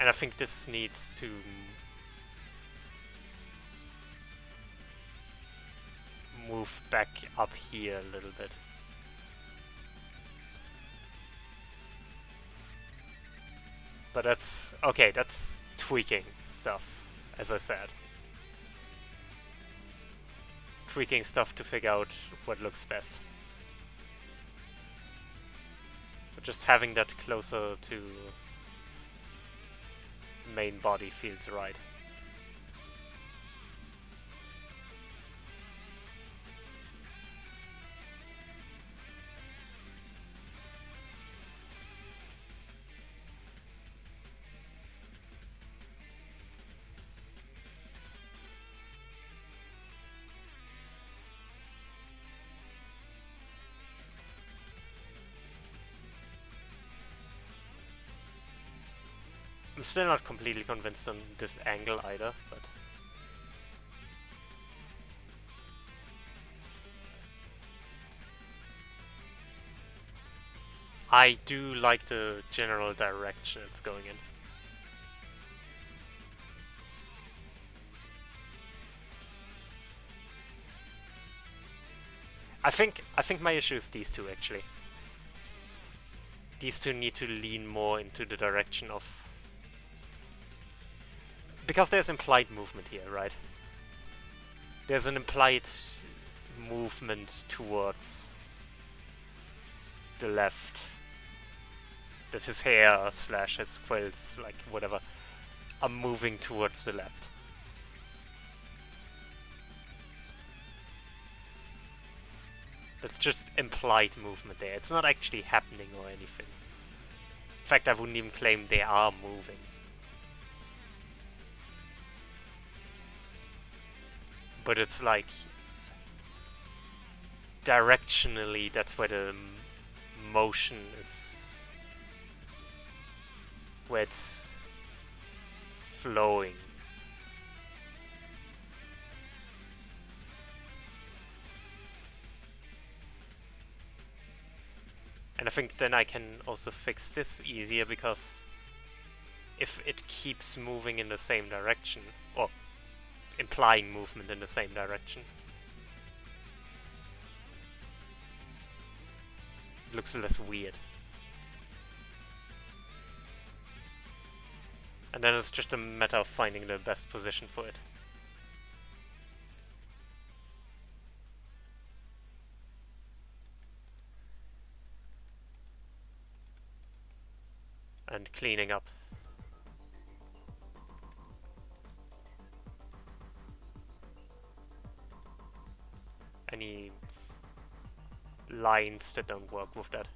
And I think this needs to move back up here a little bit. But that's... okay, that's tweaking stuff, as I said. Tweaking stuff to figure out what looks best. But just having that closer to main body feels right. I'm still not completely convinced on this angle either, but... I do like the general direction it's going in. I think my issue is these two, actually. These two need to lean more into the direction of... because there's implied movement here, right? There's an implied movement towards the left. That his hair / his quills, like, whatever, are moving towards the left. That's just implied movement there. It's not actually happening or anything. In fact, I wouldn't even claim they are moving. But it's like, directionally, that's where the motion is, where it's flowing. And I think then I can also fix this easier, because if it keeps moving in the same direction, or implying movement in the same direction, it looks less weird. And then it's just a matter of finding the best position for it. And cleaning up. Any lines that don't work with that.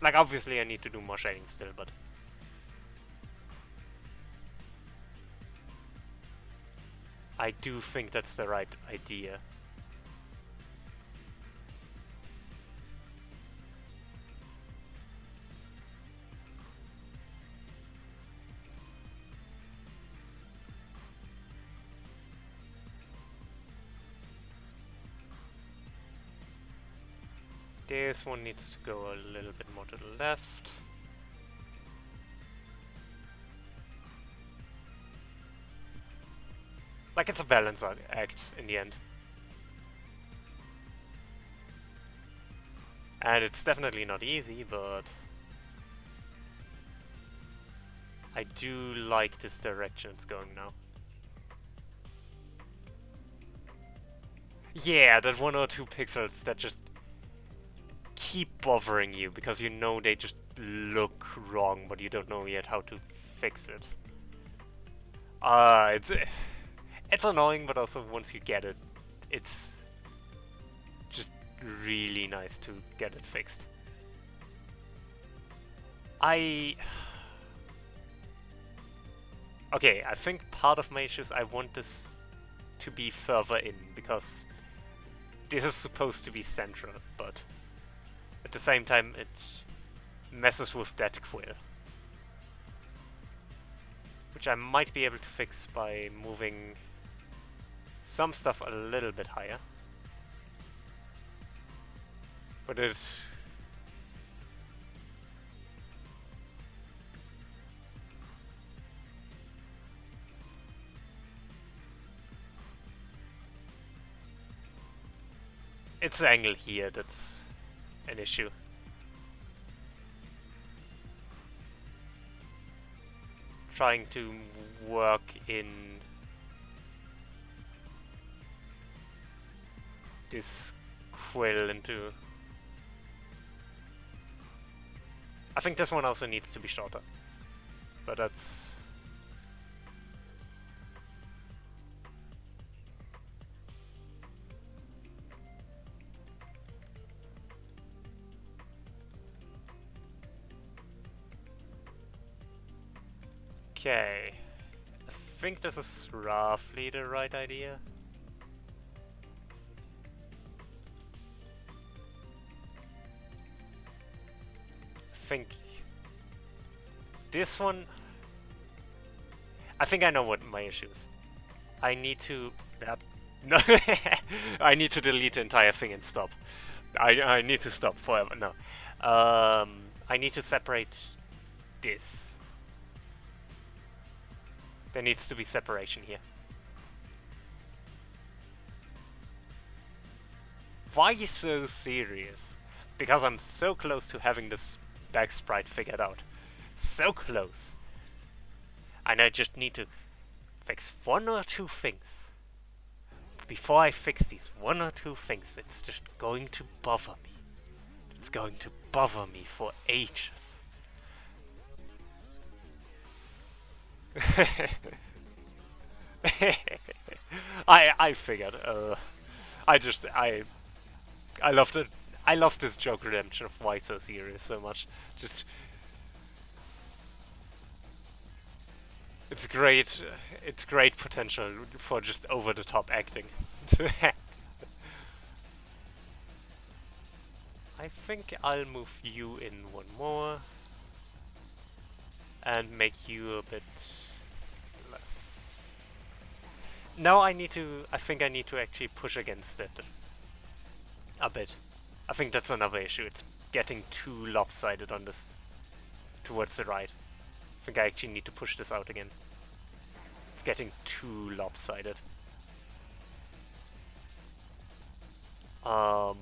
Like, obviously I need to do more shading still, but I do think that's the right idea. This one needs to go a little bit more to the left. Like, it's a balance act in the end. And it's definitely not easy, but I do like this direction it's going now. Yeah, that 1 or 2 pixels that just keep bothering you, because you know they just look wrong, but you don't know yet how to fix it. It's annoying, but also once you get it, it's just really nice to get it fixed. Okay, I think part of my issue is I want this to be further in, because this is supposed to be central, but at the same time it messes with that quill. Which I might be able to fix by moving some stuff a little bit higher. But it's the angle here that's an issue. Trying to work in this quill into... I think this one also needs to be shorter, but that's... Okay, I think this is roughly the right idea. I think this one... I think I know what my issue is. I need to... no, I need to delete the entire thing and stop. I need to stop forever, no. I need to separate this. There needs to be separation here. Why so serious? Because I'm so close to having this back sprite figured out. So close. And I just need to fix 1 or 2 things before I fix these one or two things, it's just going to bother me. It's going to bother me for ages. I figured. I love the I love this joke redemption of Why So Serious so much. Just it's great. It's great potential for just over the top acting. I think I'll move you in one more and make you a bit less. No, I think I need to actually push against it a bit. I think that's another issue. It's getting too lopsided on this towards the right. I think I actually need to push this out again. It's getting too lopsided. Um,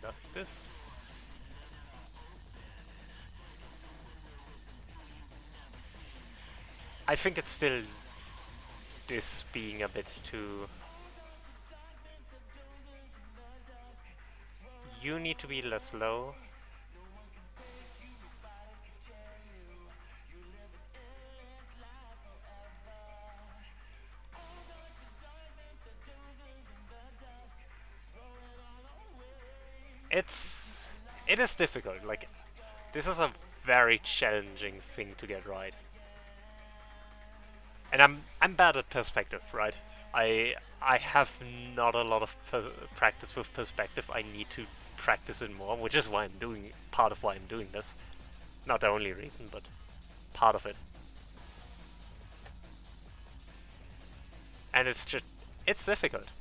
does this? I think it's still this being a bit too. You need to be less low. It is difficult. Like, this is a very challenging thing to get right. And I'm bad at perspective, right? I have not a lot of practice with perspective. I need to practice it more, which is why I'm doing part of why I'm doing this. Not the only reason, but part of it. And it's difficult.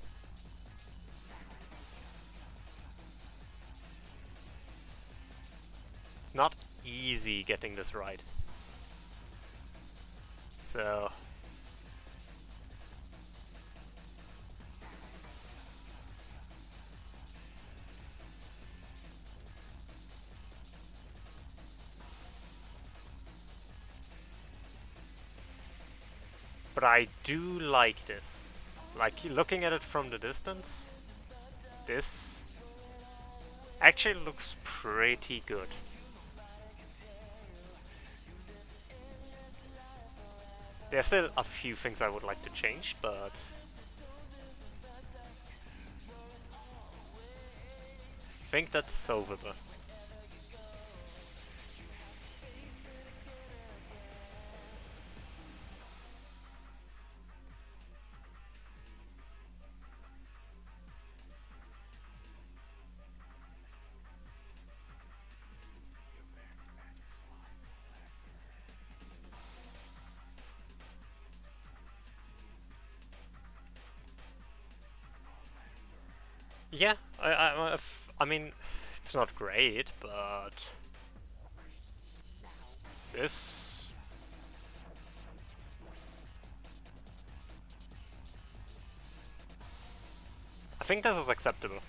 It's not easy getting this right. So but I do like this. Like, looking at it from the distance, this actually looks pretty good. There's still a few things I would like to change, but I think that's solvable. Yeah, I mean, it's not great, but this. I think this is acceptable.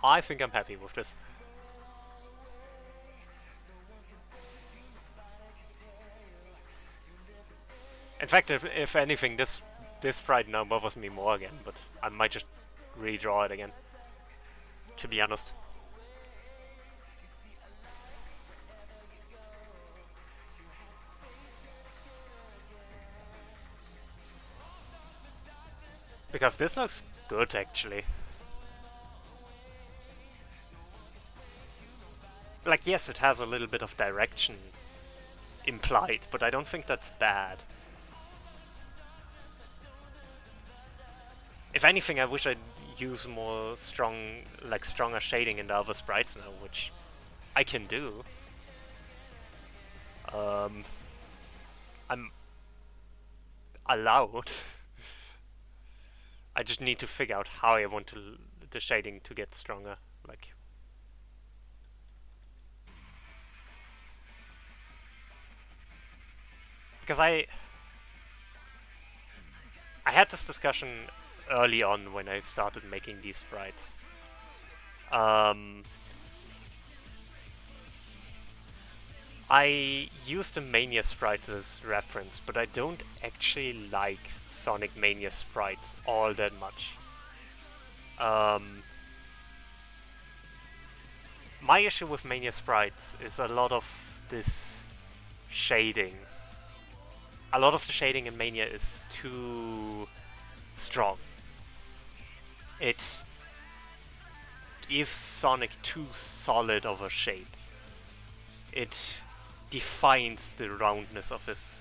I think I'm happy with this. In fact, if anything, this sprite now bothers me more again, but I might just redraw it again. To be honest. Because this looks good, actually. Like, yes, it has a little bit of direction implied, but I don't think that's bad. If anything, I wish I'd use more stronger shading in the other sprites now, which I can do. I'm allowed. I just need to figure out how I want the shading to get stronger. Like, because I had this discussion early on when I started making these sprites. I use the Mania sprites as reference, but I don't actually like Sonic Mania sprites all that much. My issue with Mania sprites is a lot of this shading. A lot of the shading in Mania is too strong. It gives Sonic too solid of a shape. It defines the roundness of his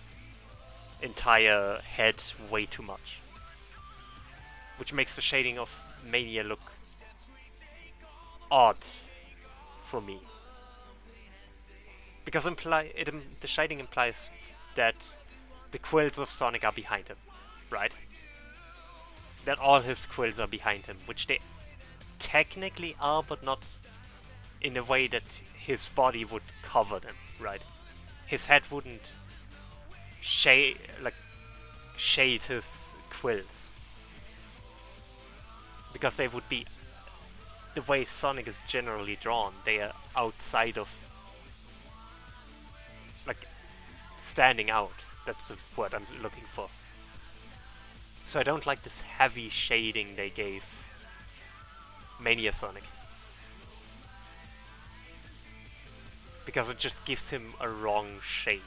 entire head way too much. Which makes the shading of Mania look odd for me. Because the shading implies that the quills of Sonic are behind him, right? That all his quills are behind him, which they technically are, but not in a way that his body would cover them, right? His head wouldn't shade his quills, because they would be the way Sonic is generally drawn. They are outside of, like, standing out. That's the word I'm looking for. So I don't like this heavy shading they gave Mania Sonic, because it just gives him a wrong shape.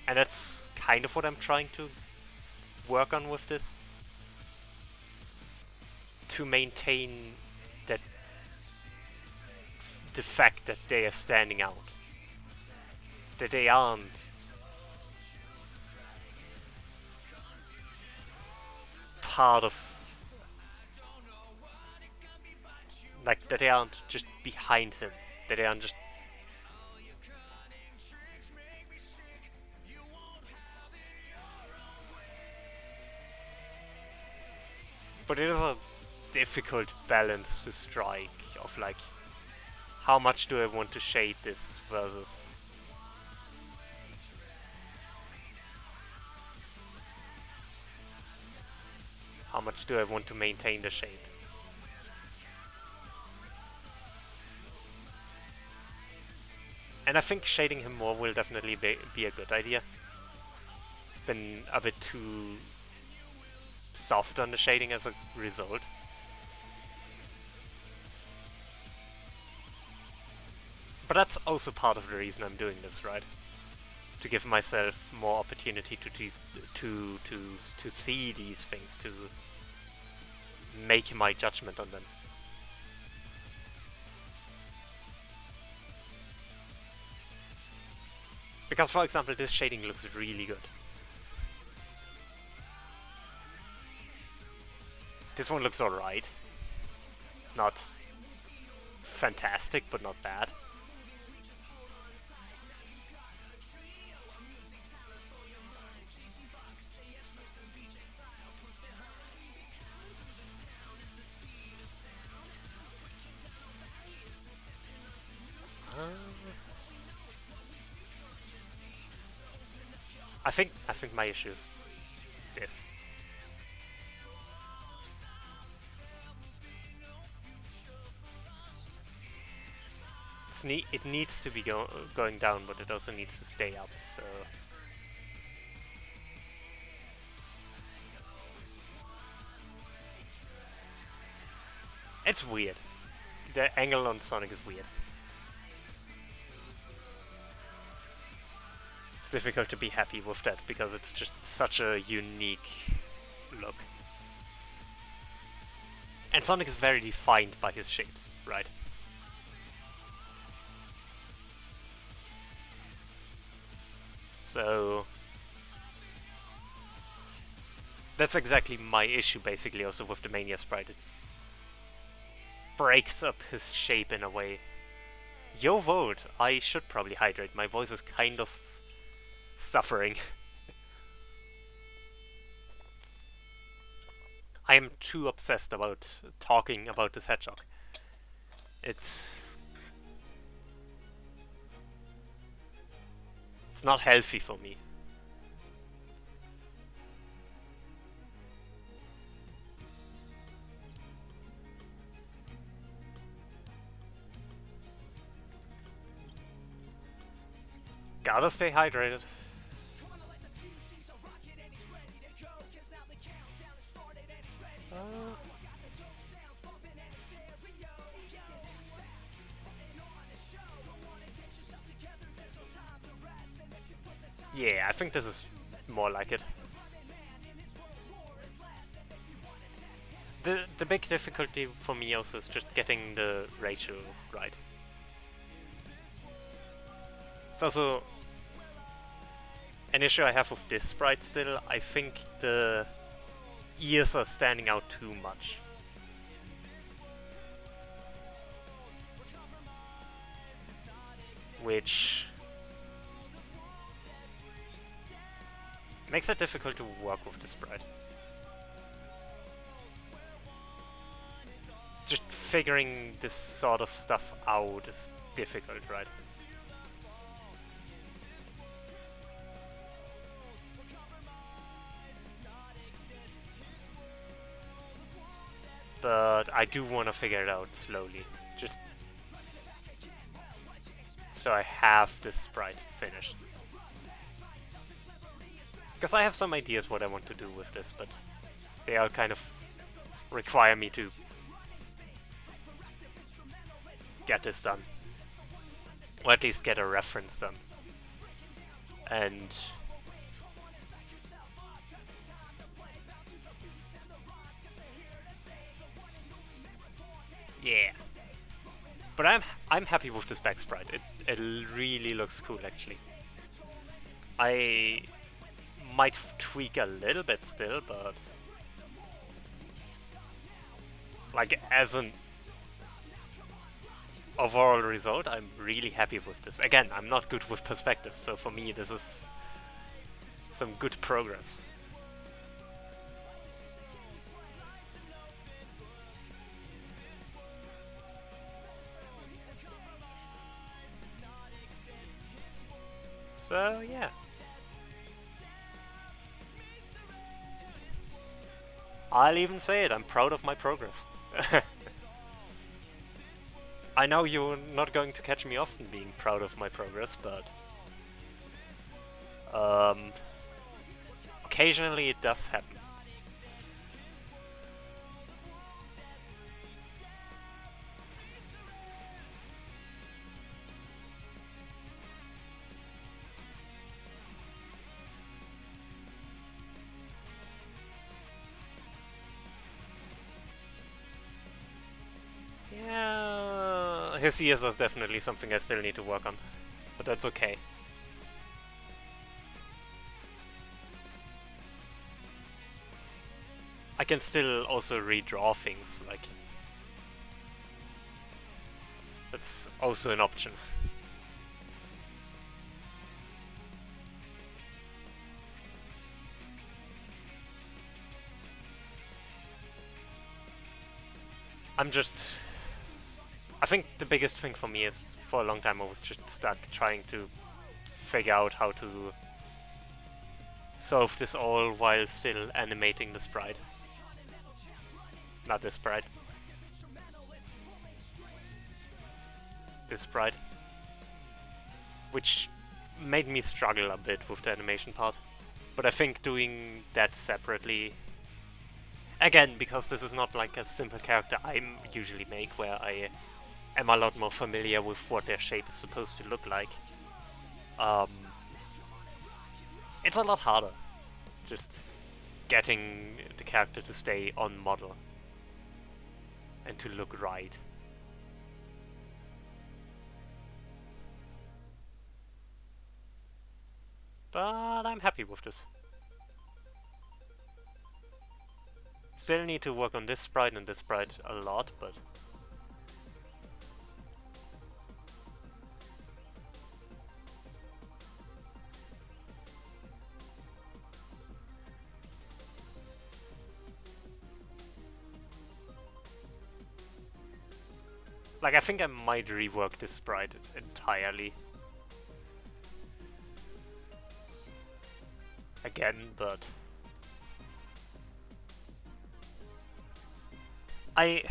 And that's kind of what I'm trying to work on with this, to maintain that the fact that they are standing out, that they aren't part of, like, that they aren't just behind him, that they aren't just but it is a difficult balance to strike of, like, how much do I want to shade this versus how much do I want to maintain the shape. And I think shading him more will definitely be a good idea. Been a bit too soft on the shading as a result. But that's also part of the reason I'm doing this, right? To give myself more opportunity to see these things, to make my judgment on them. Because, for example, this shading looks really good. This one looks alright. Not fantastic, but not bad. I think my issue is this. It needs to be going down, but it also needs to stay up, so... It's weird. The angle on Sonic is weird. It's difficult to be happy with that, because it's just such a unique look. And Sonic is very defined by his shapes, right? So... that's exactly my issue, basically, also with the Mania sprite. It breaks up his shape in a way. Yo, VOD! I should probably hydrate. My voice is kind of suffering. I am too obsessed about talking about this hedgehog. It's not healthy for me. Gotta stay hydrated. Yeah, I think this is more like it. The big difficulty for me also is just getting the ratio right. It's also an issue I have with this sprite still. I think the ears are standing out too much. Which makes it difficult to work with the sprite. Just figuring this sort of stuff out is difficult, right? But I do want to figure it out slowly, just so I have this sprite finished. Because I have some ideas what I want to do with this, but they all kind of require me to get this done. Or at least get a reference done. And yeah. But I'm happy with this back sprite. It really looks cool actually. I might tweak a little bit still, but like as an overall result, I'm really happy with this. Again, I'm not good with perspective, so for me this is some good progress. So yeah. I'll even say it, I'm proud of my progress. I know you're not going to catch me often being proud of my progress, but occasionally it does happen. Yeah, his ears is definitely something I still need to work on, but that's okay. I can still also redraw things, like that's also an option. I think the biggest thing for me is, for a long time I was just stuck trying to figure out how to solve this all while still animating the sprite. Not this sprite. This sprite. Which made me struggle a bit with the animation part. But I think doing that separately, again, because this is not like a simple character I usually make, where I am a lot more familiar with what their shape is supposed to look like. It's a lot harder, just getting the character to stay on model and to look right. But I'm happy with this. Still need to work on this sprite and this sprite a lot, but Like, I think I might rework this sprite entirely. Again, but... It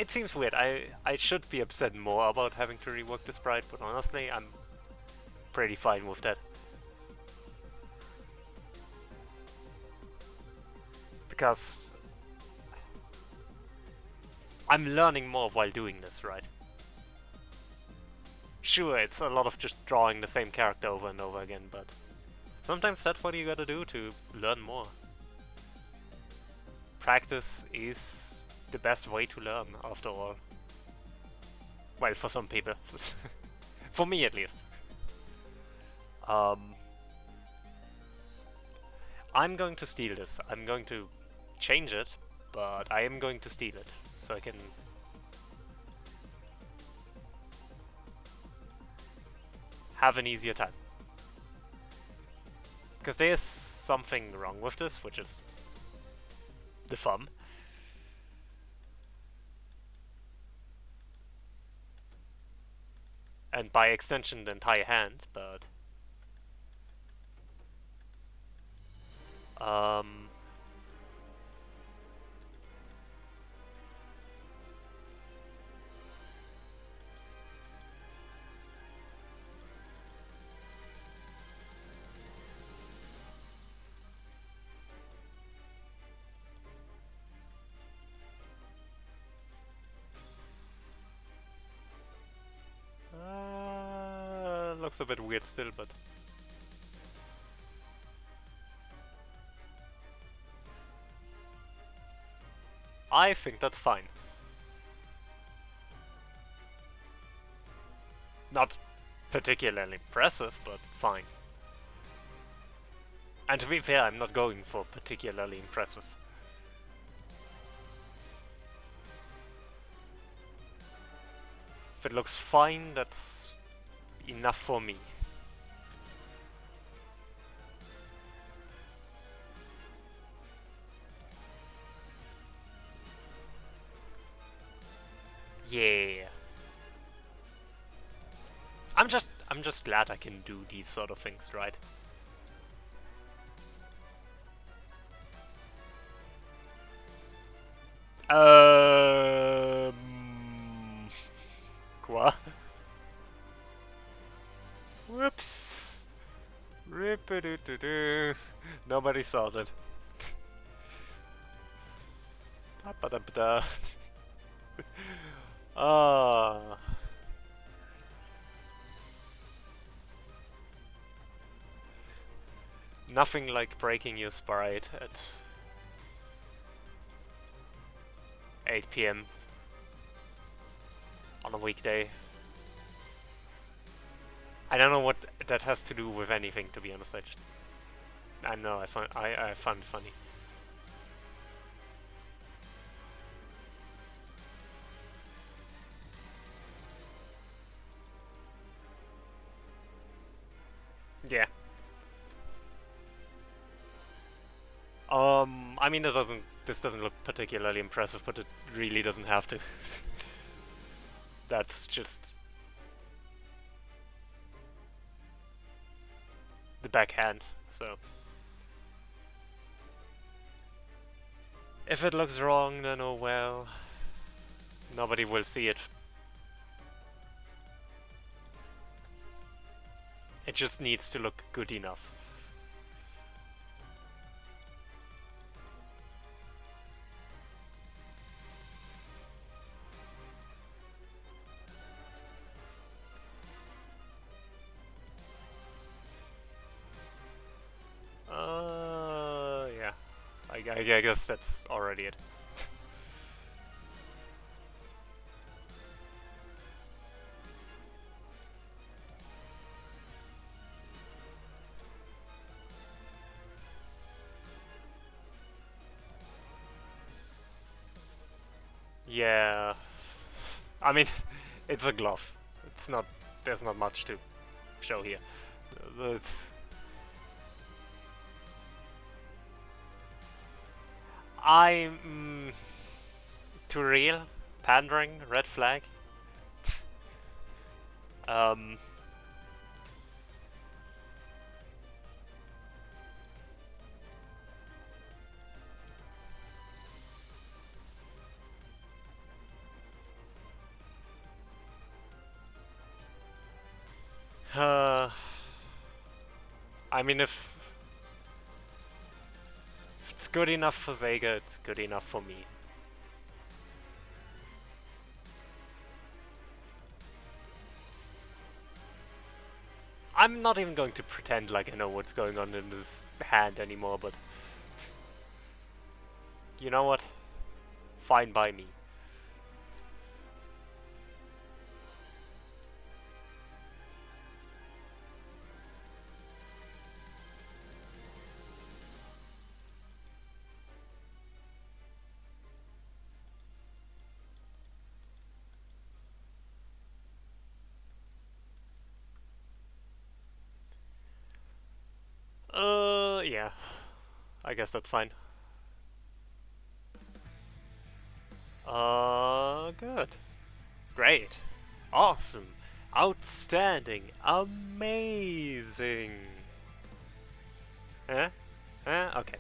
seems weird. I should be upset more about having to rework the sprite, but honestly, I'm pretty fine with that. Because I'm learning more while doing this, right? Sure, it's a lot of just drawing the same character over and over again, but sometimes that's what you gotta do to learn more. Practice is the best way to learn, after all. Well, for some people. For me, at least. I'm going to steal this. I'm going to change it, but I am going to steal it, so I can... have an easier time. Because there is something wrong with this, which is the thumb. And by extension the entire hand, but... looks a bit weird still, but... I think that's fine. Not particularly impressive, but fine. And to be fair, I'm not going for particularly impressive. If it looks fine, that's enough for me. Yeah. I'm just glad I can do these sort of things, right? Quoi? Whoops. Rip-a-doo-doo-doo. Nobody saw that. Ah. Nothing like breaking your sprite at 8 PM on a weekday. I don't know what that has to do with anything, to be honest. I know I found it funny. Yeah. I mean, this doesn't look particularly impressive, but it really doesn't have to. That's just the backhand, so if it looks wrong, then oh well. Nobody will see it. It just needs to look good enough. Yeah. I guess that's already it. Yeah. I mean, it's a glove. It's not. There's not much to show here. It's. I'm too real. Pandering, red flag. um... I mean, if it's good enough for Sega, it's good enough for me. I'm not even going to pretend like I know what's going on in this hand anymore, but you know what? Fine by me. Yeah. I guess that's fine. Good. Great. Awesome. Outstanding. Amazing. Huh? Huh? Okay.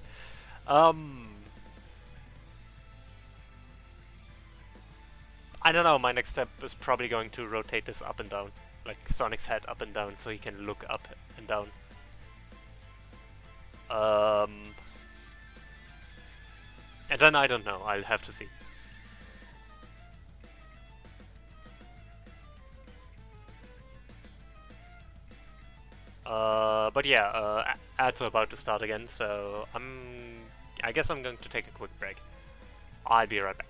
I don't know, my next step is probably going to rotate this up and down. Like Sonic's head up and down so he can look up and down. And then I don't know, I'll have to see. But yeah, ads are about to start again, so I guess I'm going to take a quick break. I'll be right back.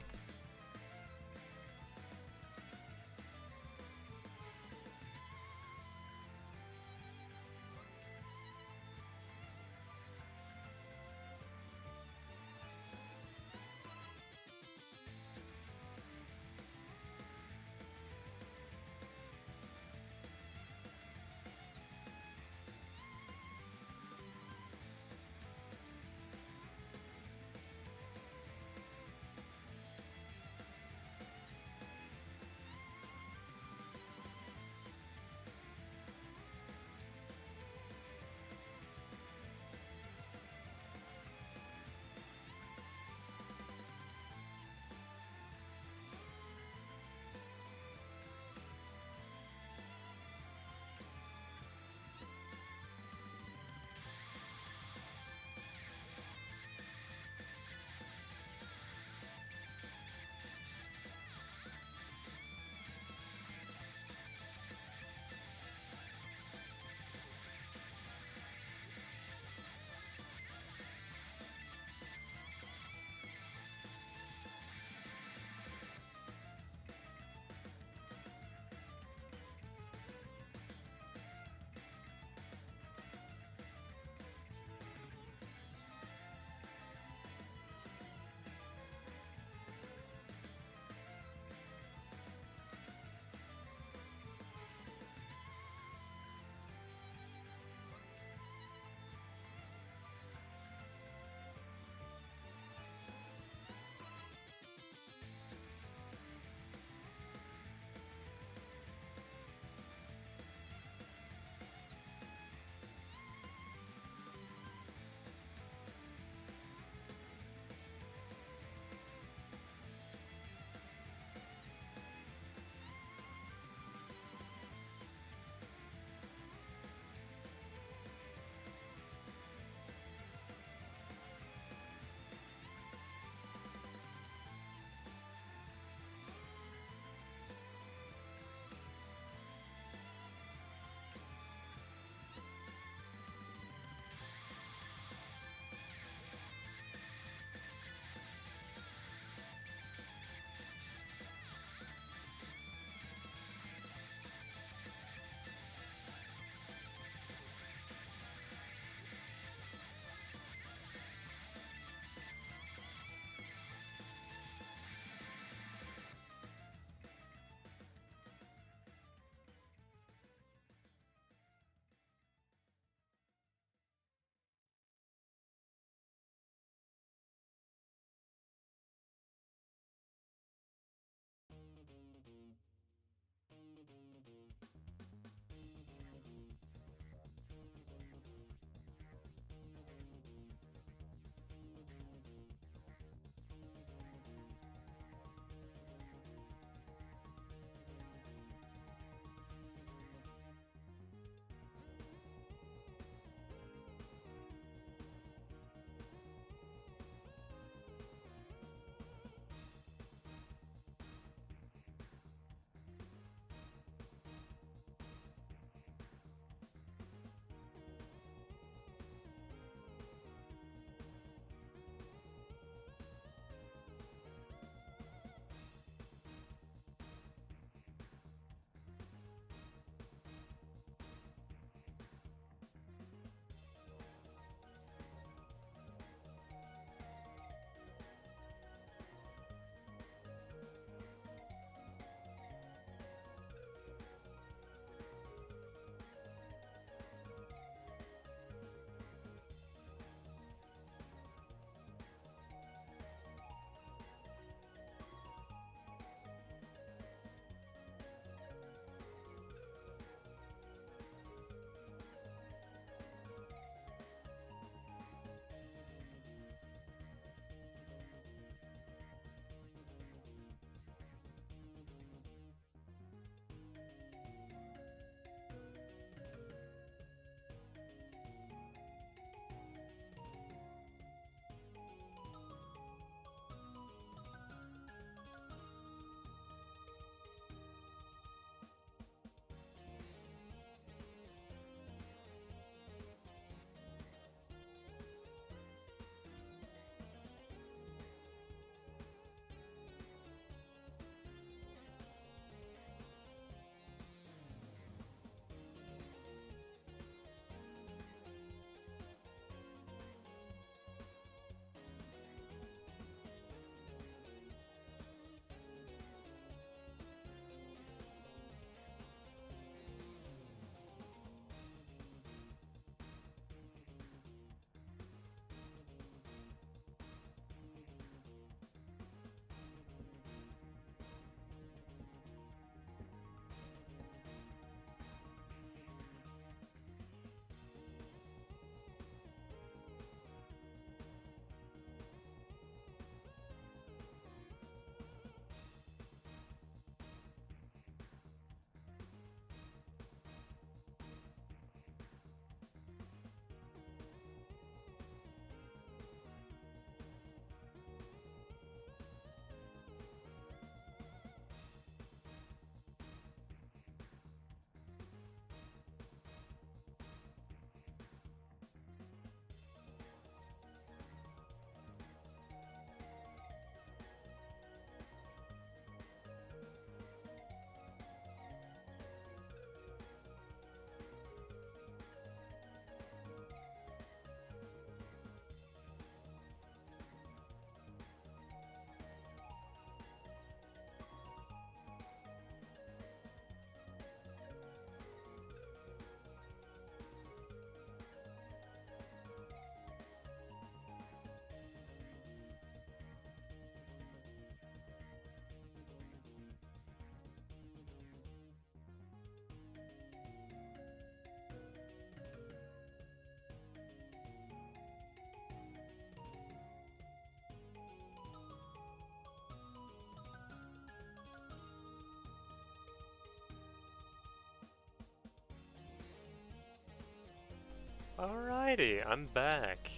Alrighty, I'm back.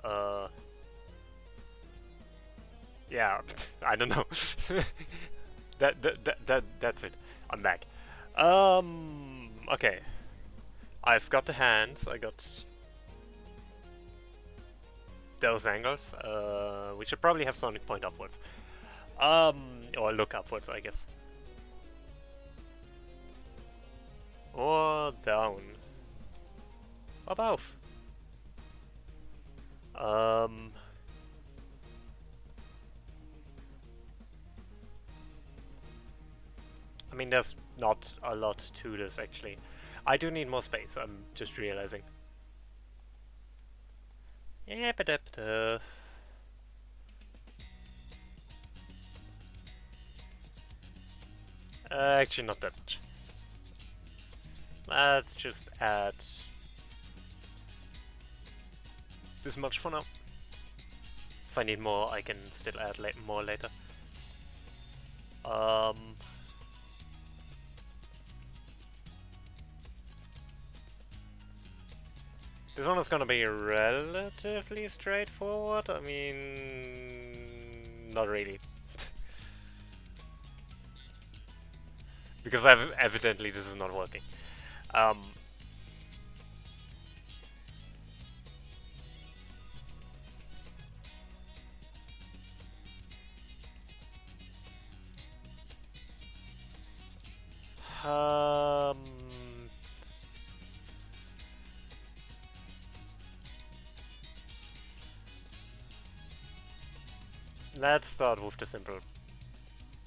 Uh, yeah, I don't know. That's it. I'm back. Okay. I've got the hands. I got those angles. We should probably have Sonic point upwards. Or look upwards, I guess. Or down. Or both. I mean, there's not a lot to this, actually. I do need more space, I'm just realizing. Yeah, but actually not that much. Let's just add this much for now. If I need more, I can still add more later. This one is gonna be relatively straightforward. I mean, not really. Because evidently this is not working. Let's start with the simple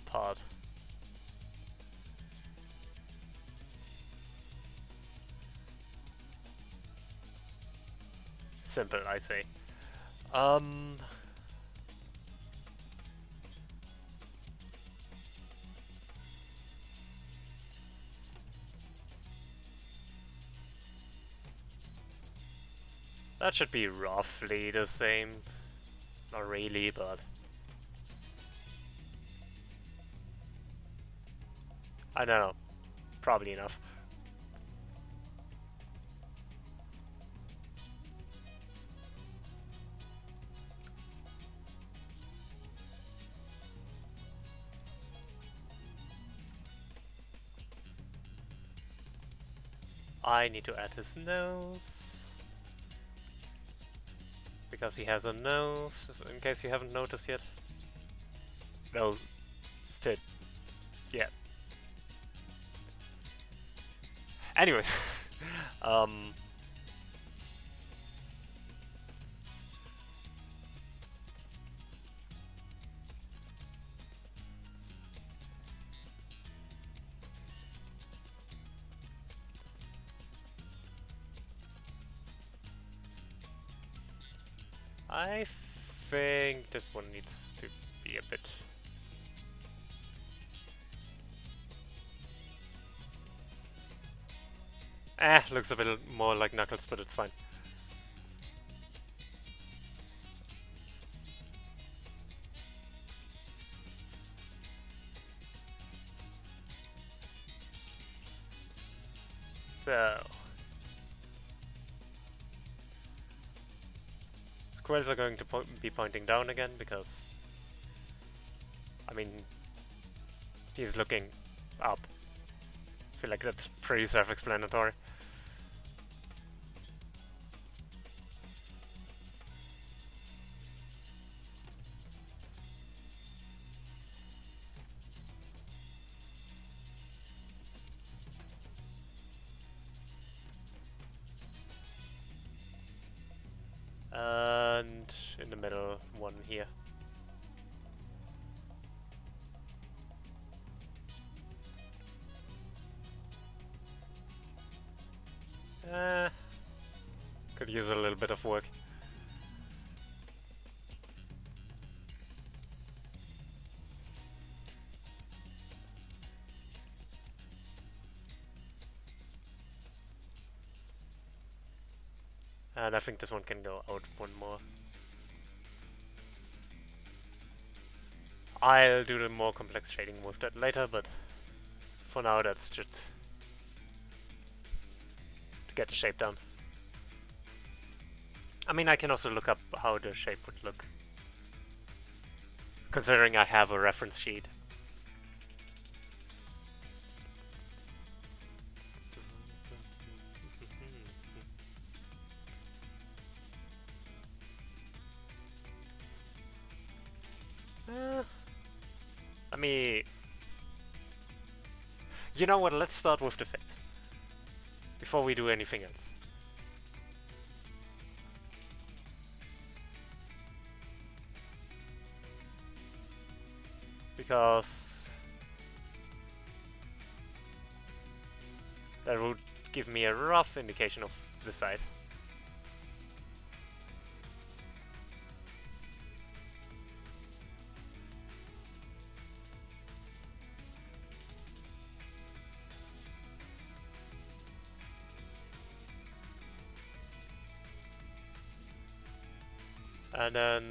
part. Simple, I say. That should be roughly the same. Not really, but I don't know. Probably enough. I need to add his nose. Because he has a nose, in case you haven't noticed yet. No, still. Yeah. Anyway. I think this one needs to be a bit... looks a bit more like Knuckles, but it's fine. So... Squares are going to be pointing down again, because... I mean... He's looking up. I feel like that's pretty self-explanatory. And in the middle, one here. Could use a little bit of work. And I think this one can go out one more. I'll do the more complex shading with that later, but for now that's just to get the shape down. I mean, I can also look up how the shape would look, considering I have a reference sheet. Let me... You know what, let's start with the face, before we do anything else. Because... that would give me a rough indication of the size. And then...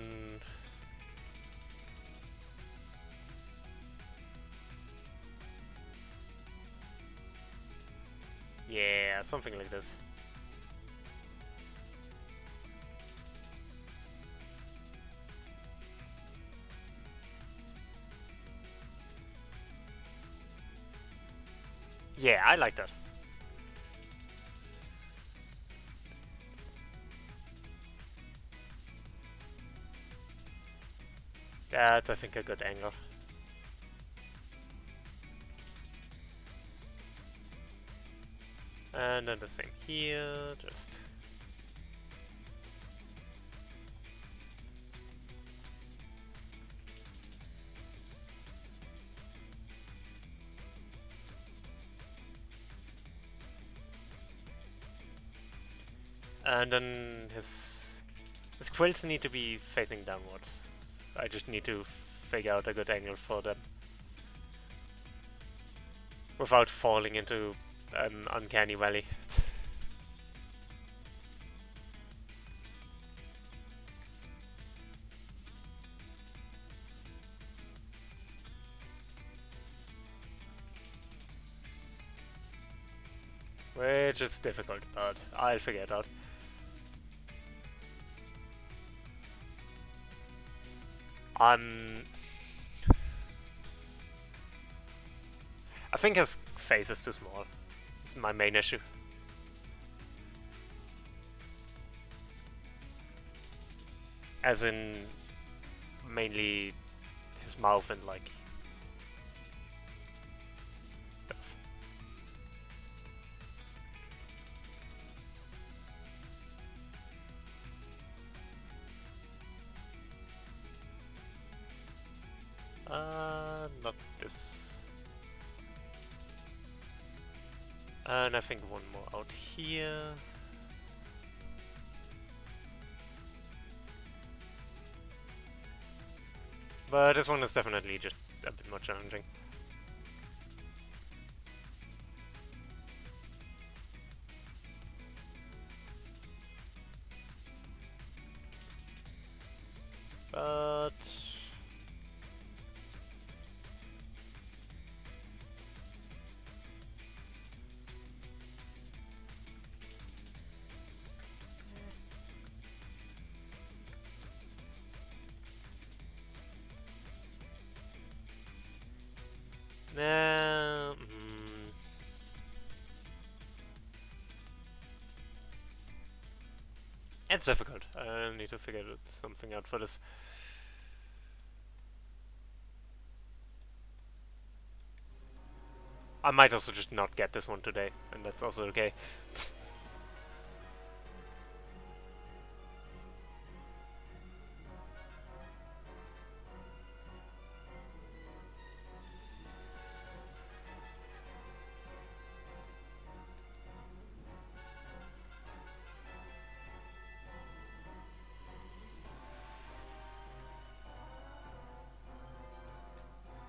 yeah, something like this. Yeah, I like that. That's, I think, a good angle. And then the same here, just... and then his quills need to be facing downwards. I just need to figure out a good angle for them. Without falling into an uncanny valley. Which is difficult, but I'll figure it out. I think his face is too small. It's my main issue. As in, mainly his mouth and like stuff. Not this. And I think one more out here. But this one is definitely just a bit more challenging. But... nah, it's difficult. I need to figure something out for this. I might also just not get this one today, and that's also okay.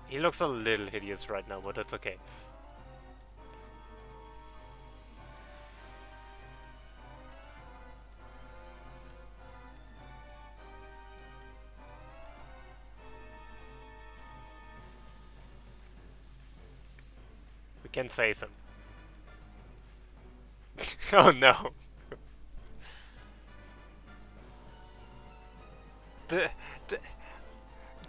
He looks a little hideous right now, but that's okay. We can save him. Oh no. the, the,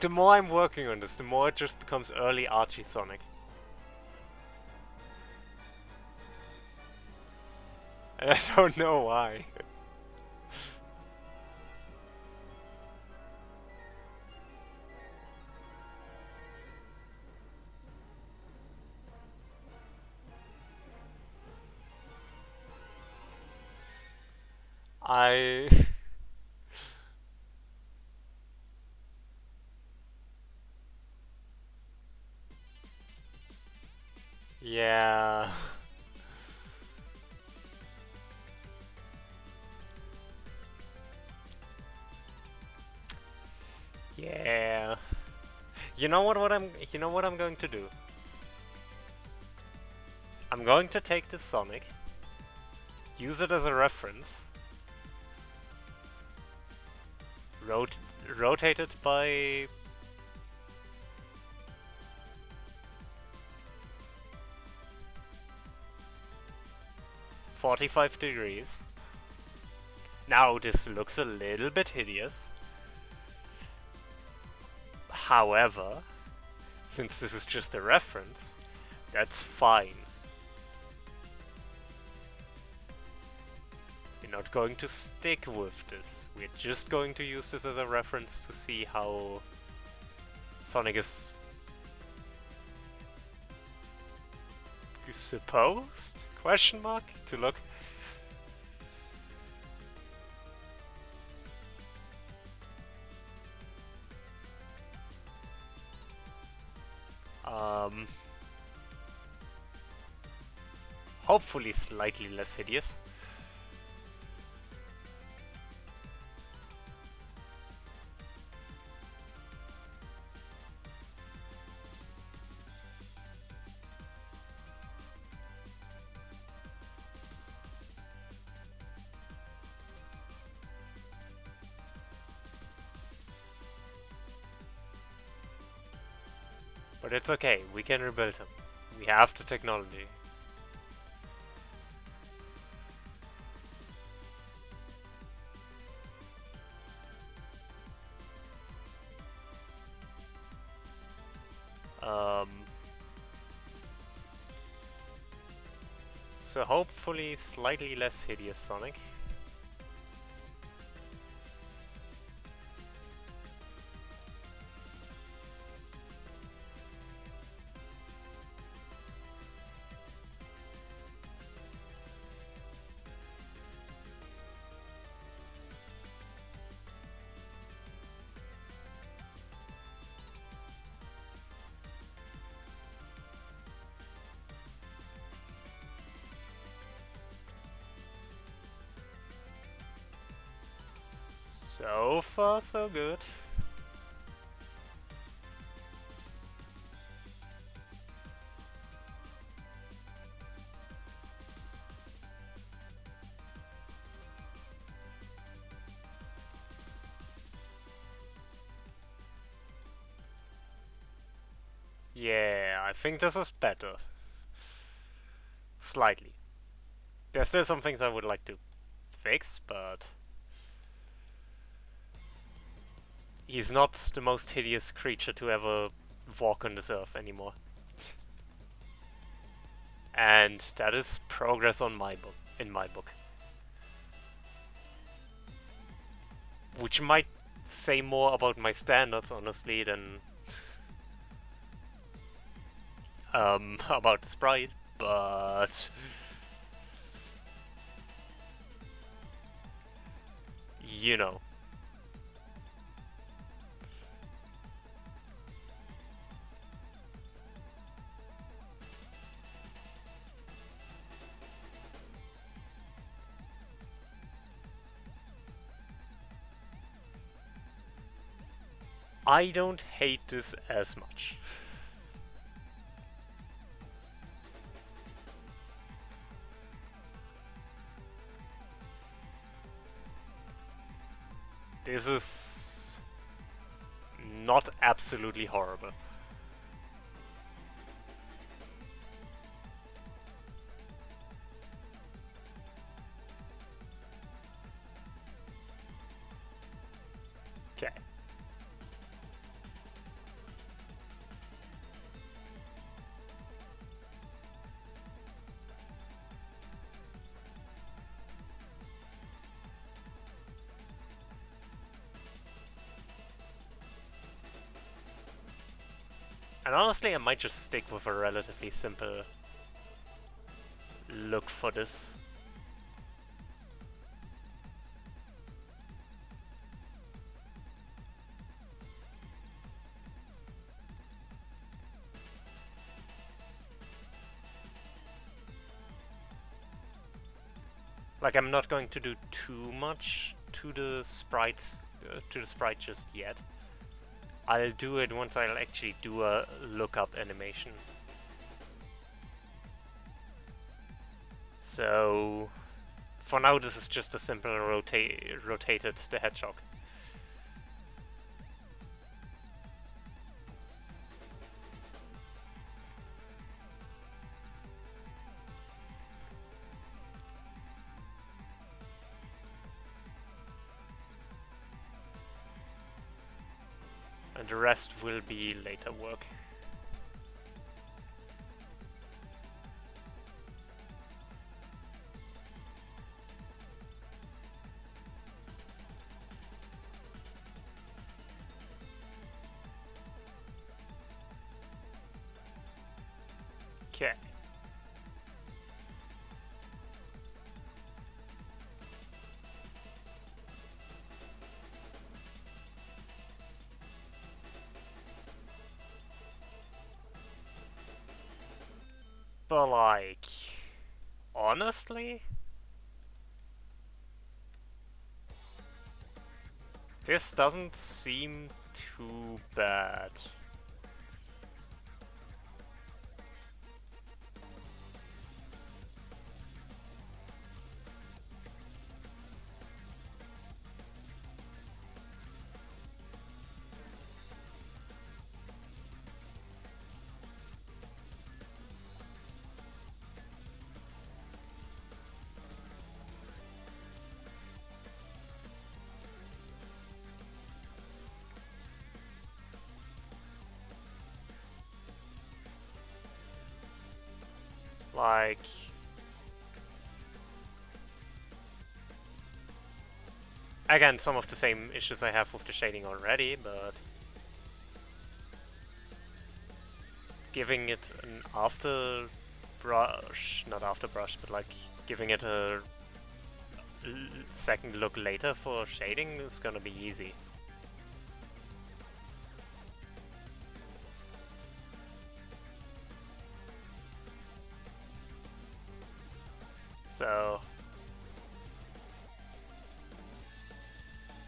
the more I'm working on this, the more it just becomes early Archie Sonic. And I don't know why. I... yeah... yeah... You know what I'm going to do? I'm going to take this Sonic, use it as a reference, rot rotated by 45 degrees. Now this looks a little bit hideous. However, since this is just a reference, that's fine. We're not going to stick with this. We're just going to use this as a reference to see how Sonic is supposed, question mark, to look. Hopefully slightly less hideous. But it's okay, we can rebuild him. We have the technology. So hopefully slightly less hideous Sonic. So far, so good. Yeah, I think this is better. Slightly. There's still some things I would like to fix, but he's not the most hideous creature to ever walk on this earth anymore. And that is progress on my book, in my book. Which might say more about my standards, honestly, than about the sprite, but you know. I don't hate this as much. This is not absolutely horrible. Okay. And honestly, I might just stick with a relatively simple look for this. Like, I'm not going to do too much to the sprites, to the sprite just yet. I'll do it once I'll actually do a lookup animation. So, for now this is just a simple rotated the hedgehog. And the rest will be later work. Okay. But like, honestly, this doesn't seem too bad. Like, again, some of the same issues I have with the shading already, but giving it an after brush, not after brush, but like giving it a second look later for shading is gonna be easy. So,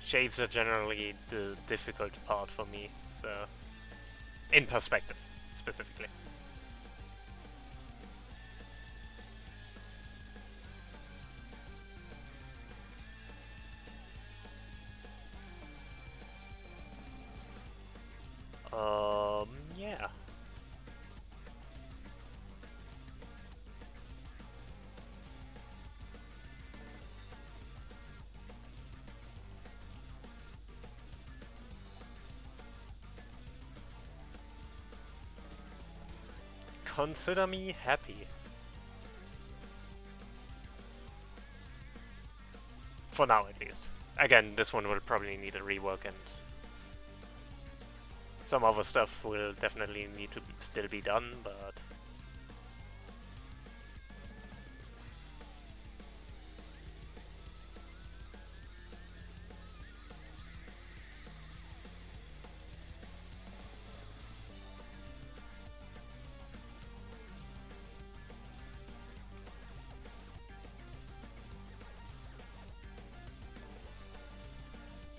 shades are generally the difficult part for me, so, in perspective, specifically. Yeah. Consider me happy. For now, at least. Again, this one will probably need a rework, and some other stuff will definitely need to still be done, but...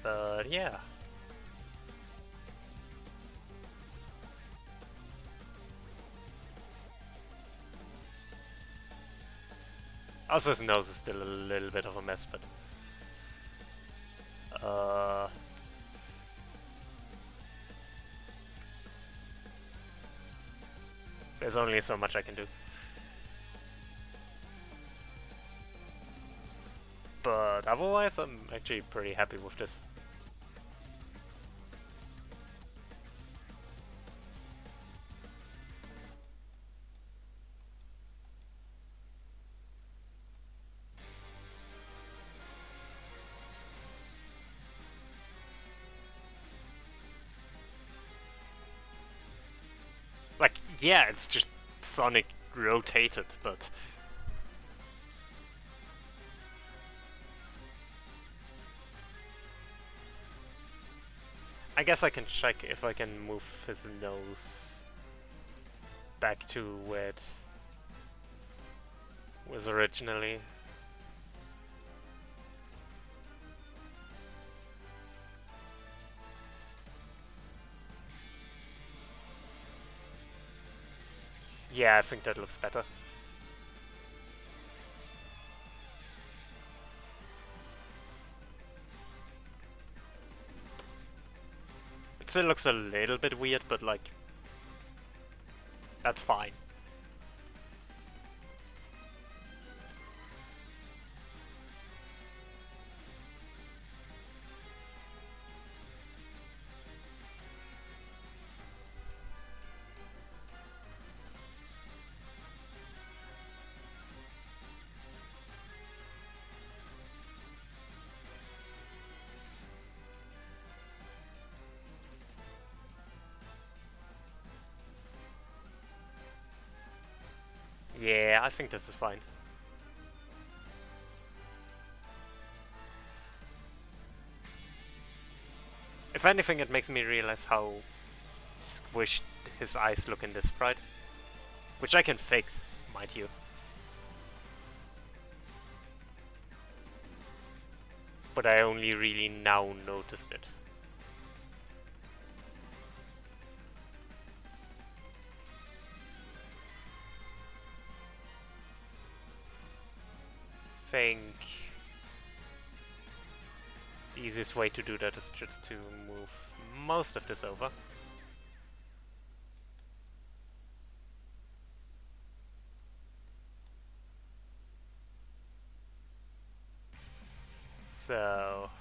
But yeah. Also, his nose is still a little bit of a mess, but... there's only so much I can do. But otherwise, I'm actually pretty happy with this. Like, yeah, it's just Sonic rotated, but... I guess I can check if I can move his nose back to where it was originally. Yeah, I think that looks better. It still looks a little bit weird, but like... that's fine. Yeah, I think this is fine. If anything, it makes me realize how squished his eyes look in this sprite. Which I can fix, mind you. But I only really now noticed it. Think the easiest way to do that is just to move most of this over. So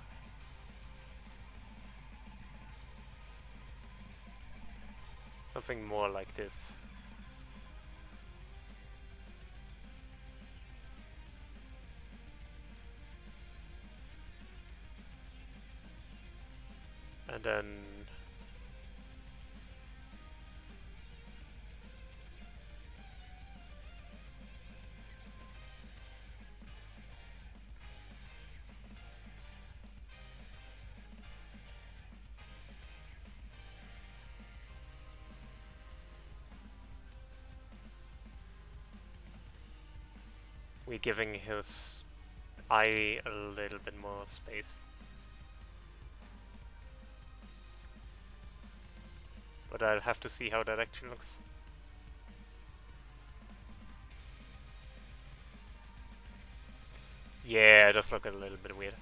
something more like this. And then we're giving his eye a little bit more space. But I'll have to see how that actually looks. Yeah, it does look a little bit weird.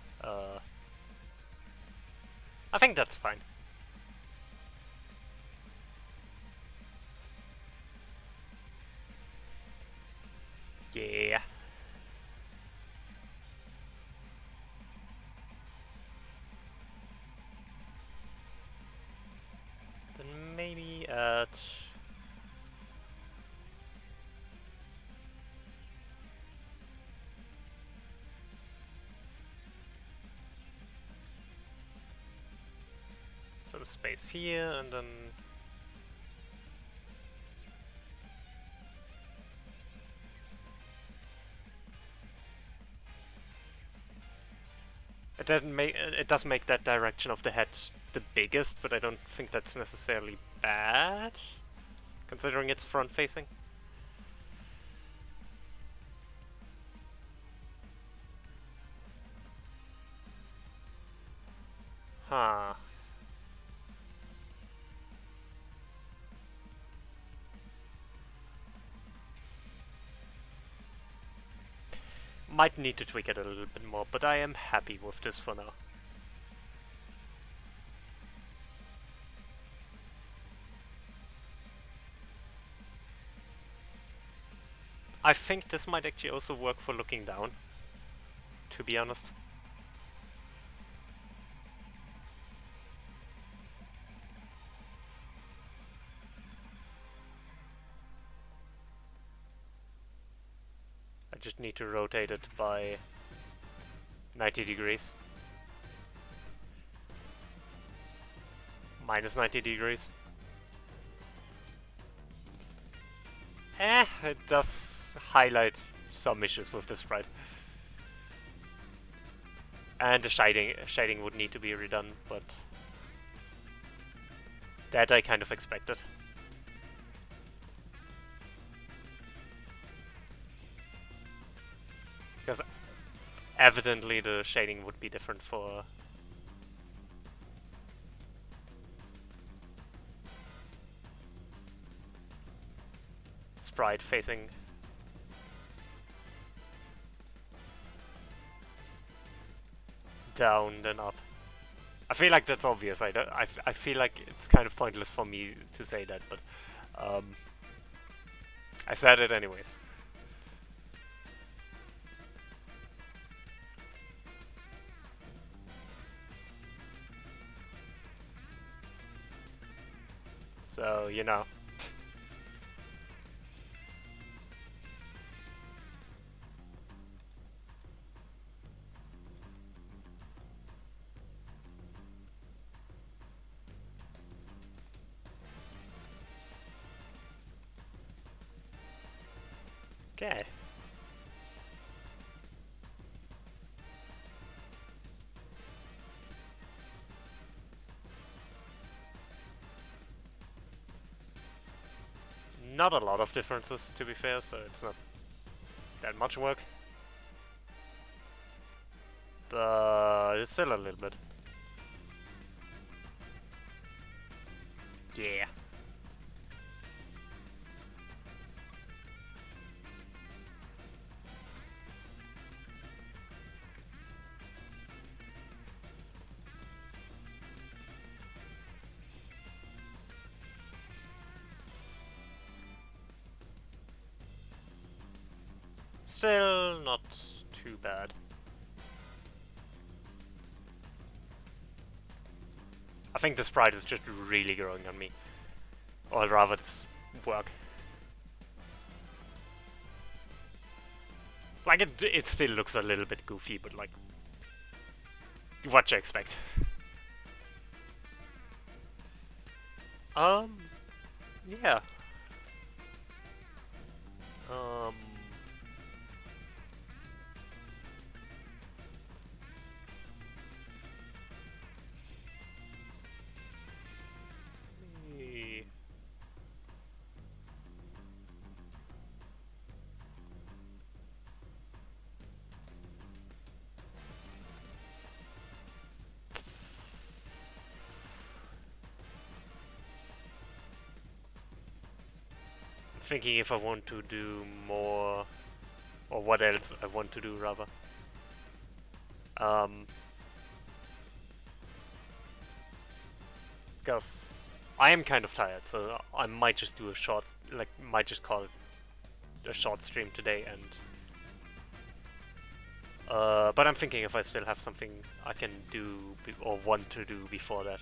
I think that's fine. Yeah. Then maybe add some space here, and then it does make that direction of the head the biggest, but I don't think that's necessarily bad, considering it's front facing. Huh. Might need to tweak it a little bit more, but I am happy with this for now. I think this might actually also work for looking down, to be honest. I just need to rotate it by 90 degrees. Minus 90 degrees. It does highlight some issues with the sprite. And the shading would need to be redone, but that I kind of expected. Because evidently the shading would be different for sprite facing down than up. I feel like that's obvious. I feel like it's kind of pointless for me to say that, but I said it anyways. So, you know. Okay. Not a lot of differences, to be fair, so it's not that much work. But it's still a little bit. Yeah. Still not too bad. I think the sprite is just really growing on me. Or rather, this work. Like, it still looks a little bit goofy, but like, what you expect. Um, yeah. Um, eh, thinking if I want to do more, or what else I want to do rather. Because I am kind of tired, so I might just do a short, like, might just call it a short stream today, and but I'm thinking if I still have something I can do or want to do before that.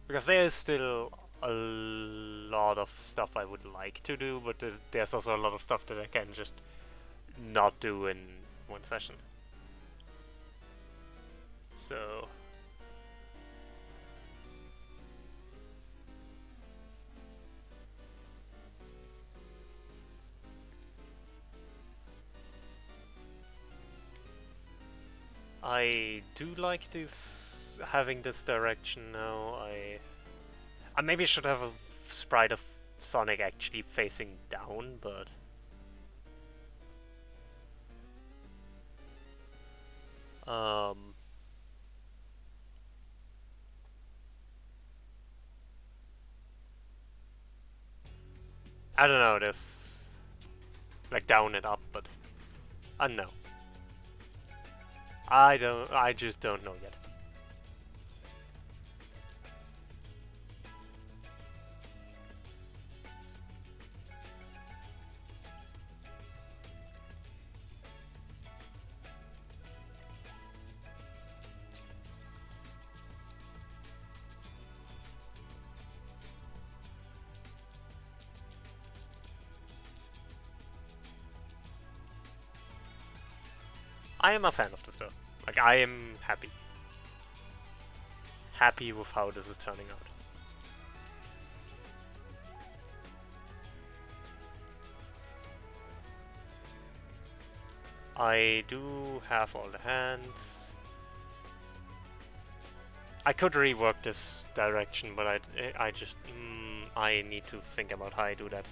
Because there is still a lot of stuff I would like to do, but there's also a lot of stuff that I can just not do in one session. So I do like this, having this direction now. I maybe should have a sprite of Sonic actually facing down, but I don't know, there's like down and up, but I don't know. I just don't know yet. I am a fan of this though. Like, I am happy. Happy with how this is turning out. I do have all the hands. I could rework this direction, but I just I need to think about how I do that.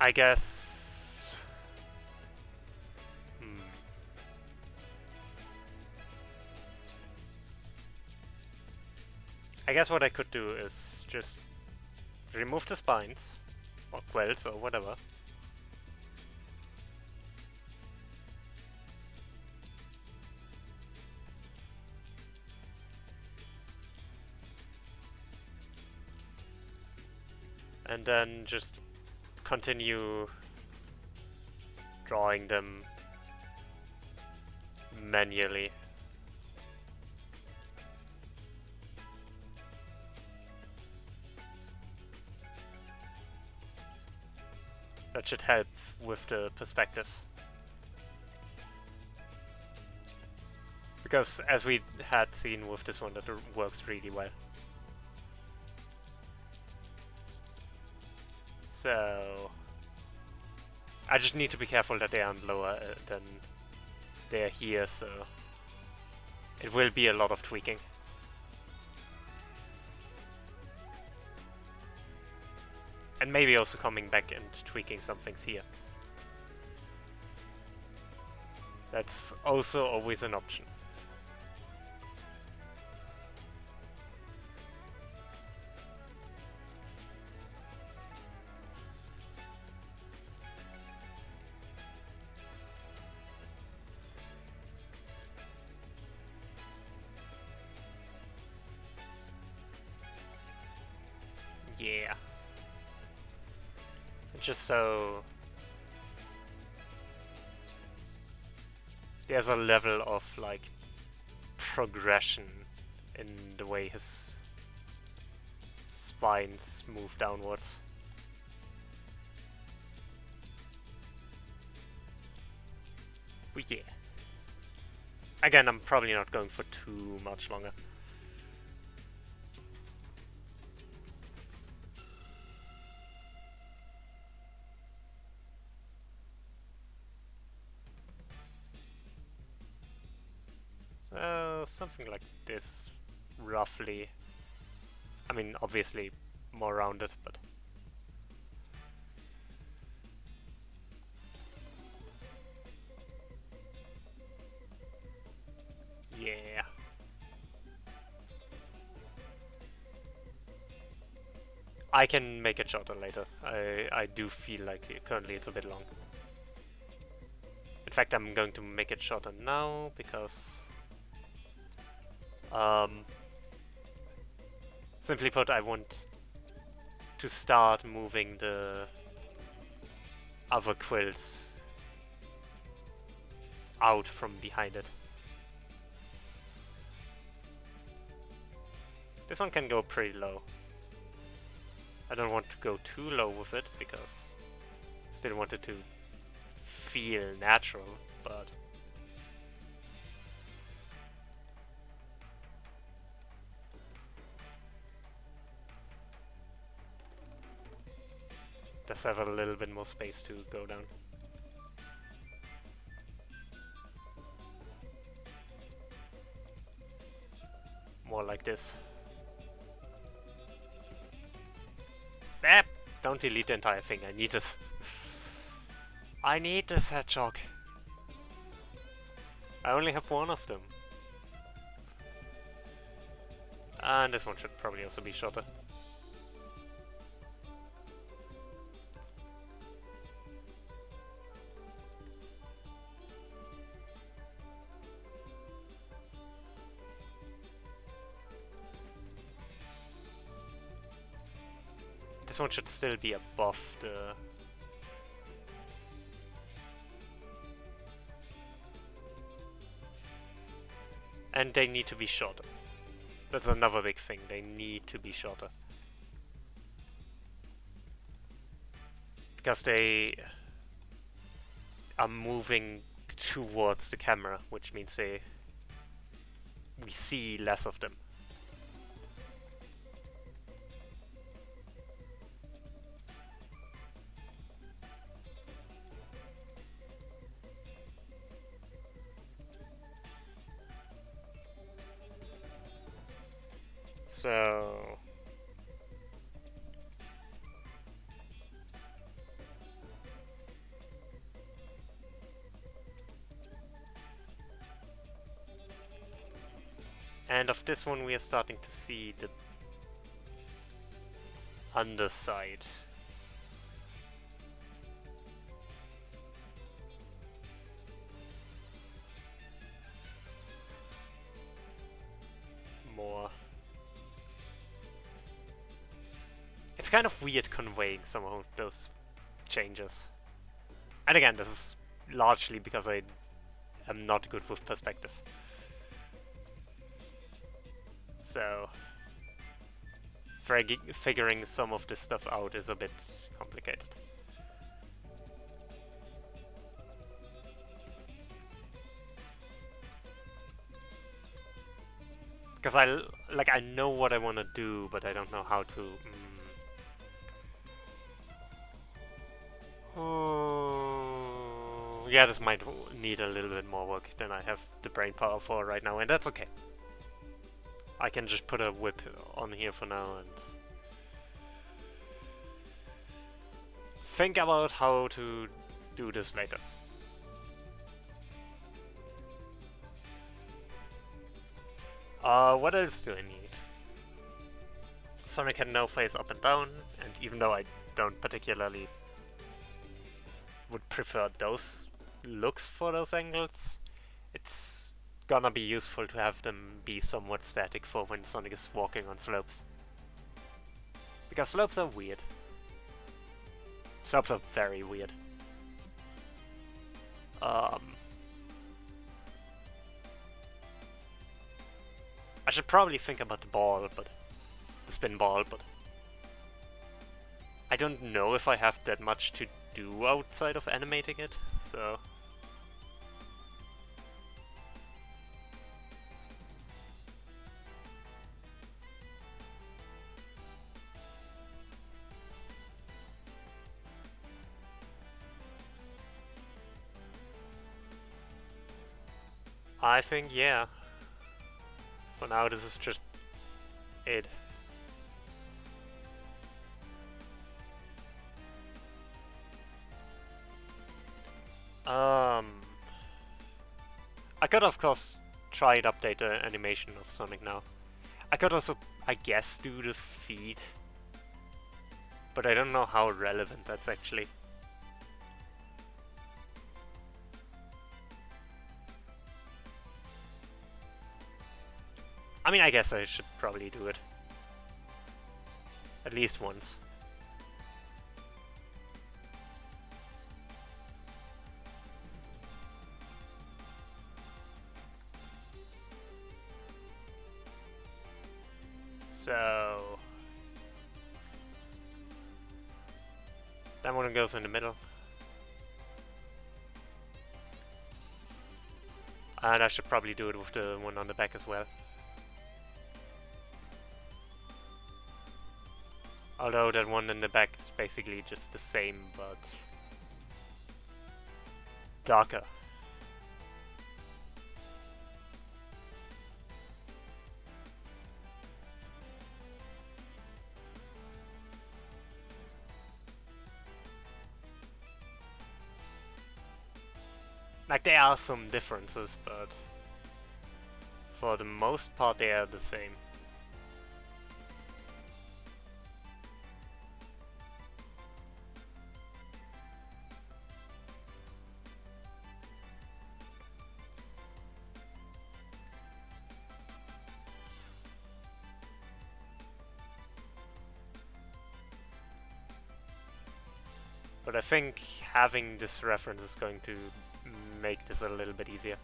I guess. I guess what I could do is just remove the spines, or quells, or whatever. And then just continue drawing them manually. That should help with the perspective. Because as we had seen with this one, that works really well. So I just need to be careful that they aren't lower than they are here, so it will be a lot of tweaking. And maybe also coming back and tweaking some things here. That's also always an option. Yeah. Just so there's a level of like progression in the way his spines move downwards. But yeah. Again, I'm probably not going for too much longer. Something like this, roughly. I mean, obviously more rounded, but... yeah. I can make it shorter later. I do feel like currently it's a bit long. In fact, I'm going to make it shorter now, because... simply put, I want to start moving the other quills out from behind it. This one can go pretty low. I don't want to go too low with it, because I still want it to feel natural, but... does have a little bit more space to go down. More like this. Ah, don't delete the entire thing, I need this. I need this hedgehog. I only have one of them. And this one should probably also be shorter. This one should still be above the... and they need to be shorter. That's another big thing, they need to be shorter. Because they are moving towards the camera, which means we see less of them. So... and of this one we are starting to see the underside. More. It's kind of weird conveying some of those changes. And again, this is largely because I am not good with perspective. So figuring some of this stuff out is a bit complicated. Because I know what I want to do, but I don't know how to. Oh, yeah, this might need a little bit more work than I have the brain power for right now, and that's okay. I can just put a whip on here for now and think about how to do this later. What else do I need? Sonic had no face up and down, and even though I don't particularly would prefer those looks for those angles, it's gonna be useful to have them be somewhat static for when Sonic is walking on slopes. Because slopes are weird. Slopes are very weird. I should probably think about the ball, but the spin ball, but I don't know if I have that much to do outside of animating it, so I think, yeah. For now, this is just it. I could, of course, try and update the animation of Sonic now. I could also, I guess, do the feed. But I don't know how relevant that's actually. I mean, I guess I should probably do it. At least once. So that one goes in the middle. And I should probably do it with the one on the back as well. Although that one in the back is basically just the same, but darker. Like, there are some differences, but for the most part they are the same. But I think having this reference is going to make this a little bit easier.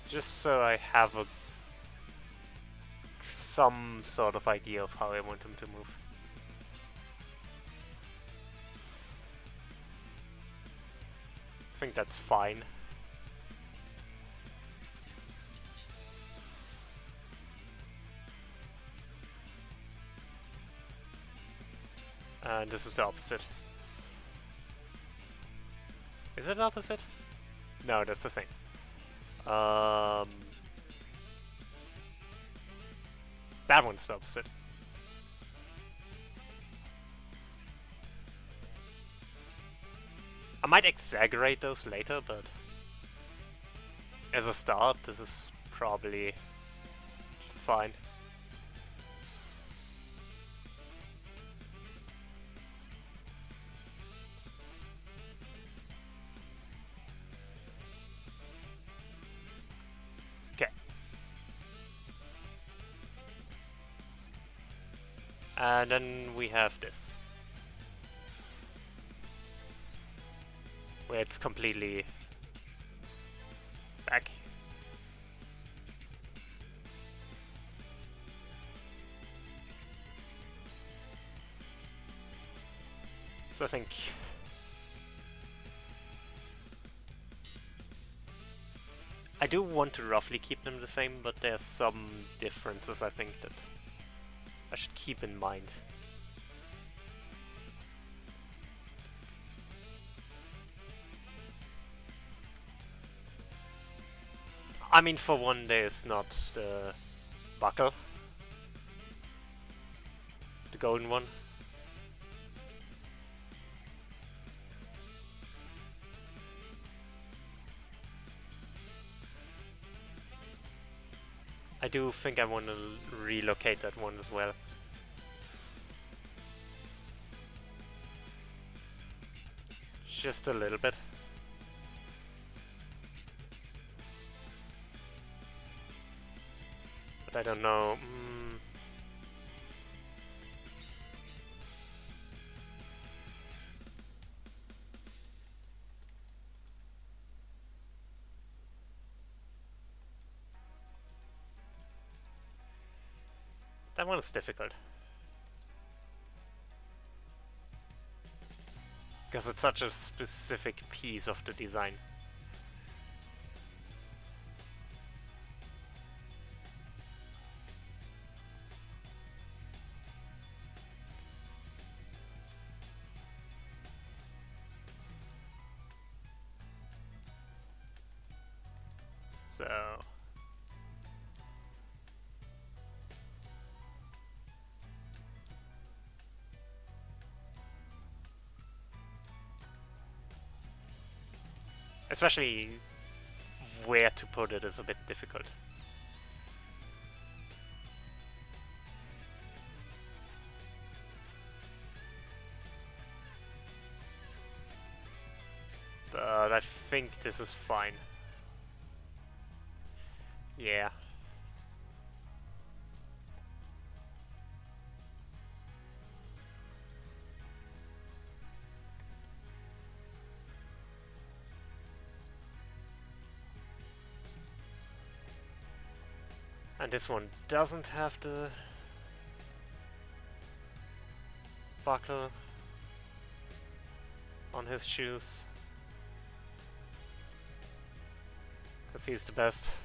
Just so I have some sort of idea of how I want him to move. I think that's fine. And this is the opposite. Is it the opposite? No, that's the same. That one's the opposite. I might exaggerate those later, but as a start, this is probably fine. And then we have this, where it's completely back. So I think I do want to roughly keep them the same, but there's some differences I think that I should keep in mind. I mean, for one, there's not the buckle, the golden one. I do think I want to relocate that one as well. Just a little bit. But I don't know. That one is difficult. Because it's such a specific piece of the design. So... especially where to put it is a bit difficult. But I think this is fine. Yeah. And this one doesn't have the buckle on his shoes. Because he's the best.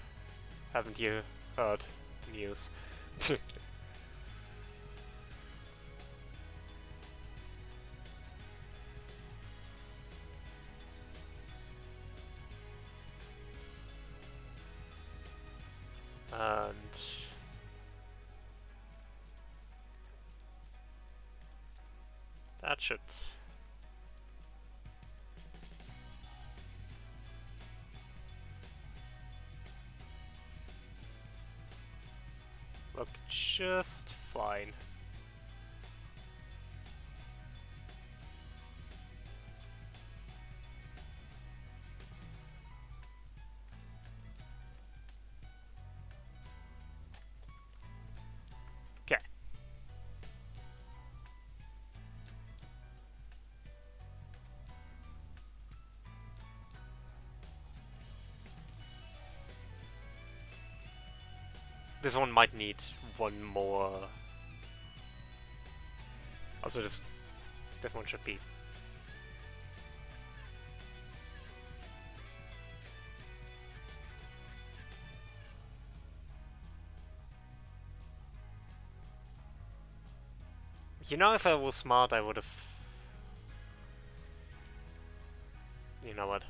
Haven't you heard the news? And... that should... look just fine. Okay. This one might need one more... also this one should be... you know, if I was smart I would have... you know what?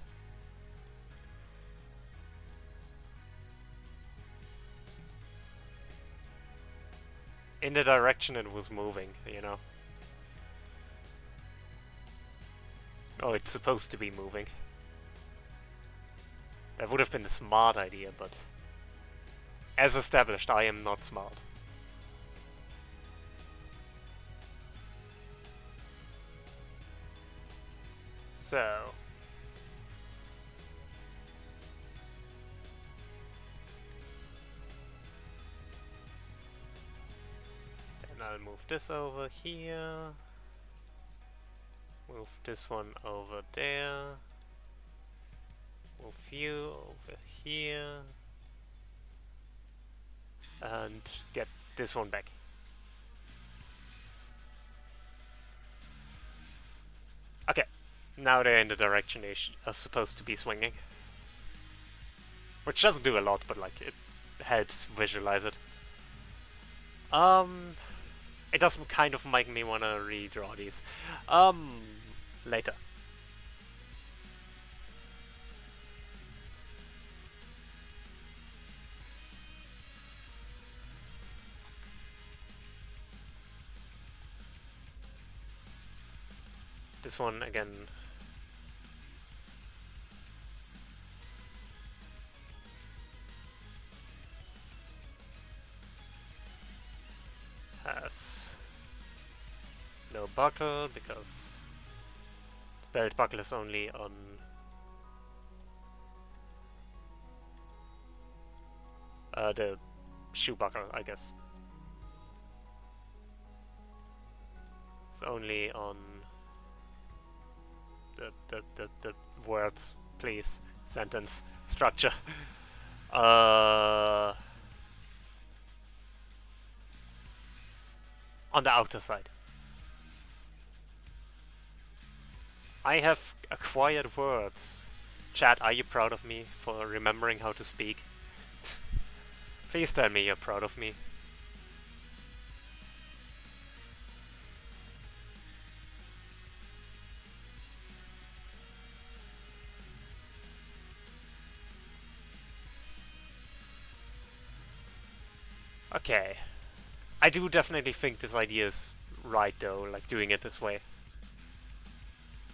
In the direction it was moving, you know? Oh, it's supposed to be moving. That would have been a smart idea, but... as established, I am not smart. So... then I'll I'll move this over here. Move this one over there. Move you over here. And get this one back. Okay, now they're in the direction they are supposed to be swinging. Which doesn't do a lot, but like it helps visualize it. It does kind of make me wanna redraw these. Later. This one again. Has no buckle because the belt buckle is only on the shoe buckle, I guess. It's only on the words, please, sentence structure. On the outer side. I have acquired words. Chat, are you proud of me for remembering how to speak? Please tell me you're proud of me. Okay. I do definitely think this idea is right though, like doing it this way.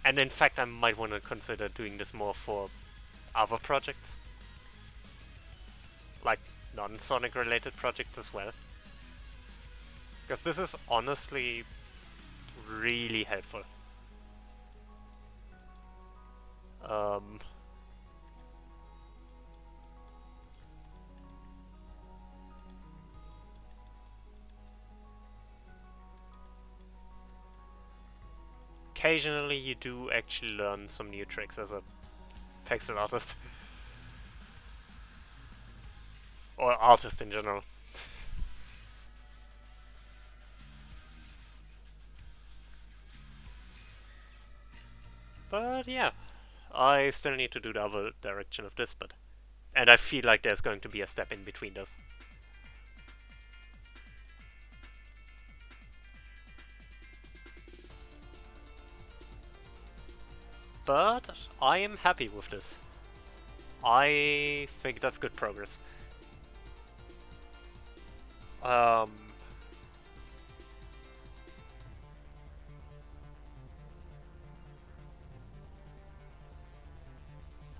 And in fact I might want to consider doing this more for other projects. Like non-Sonic related projects as well. Because this is honestly really helpful. Occasionally you do actually learn some new tricks as a pixel artist. Or artist in general. But yeah, I still need to do the other direction of this, but... And I feel like there's going to be a step in between those. But I am happy with this. I think that's good progress. I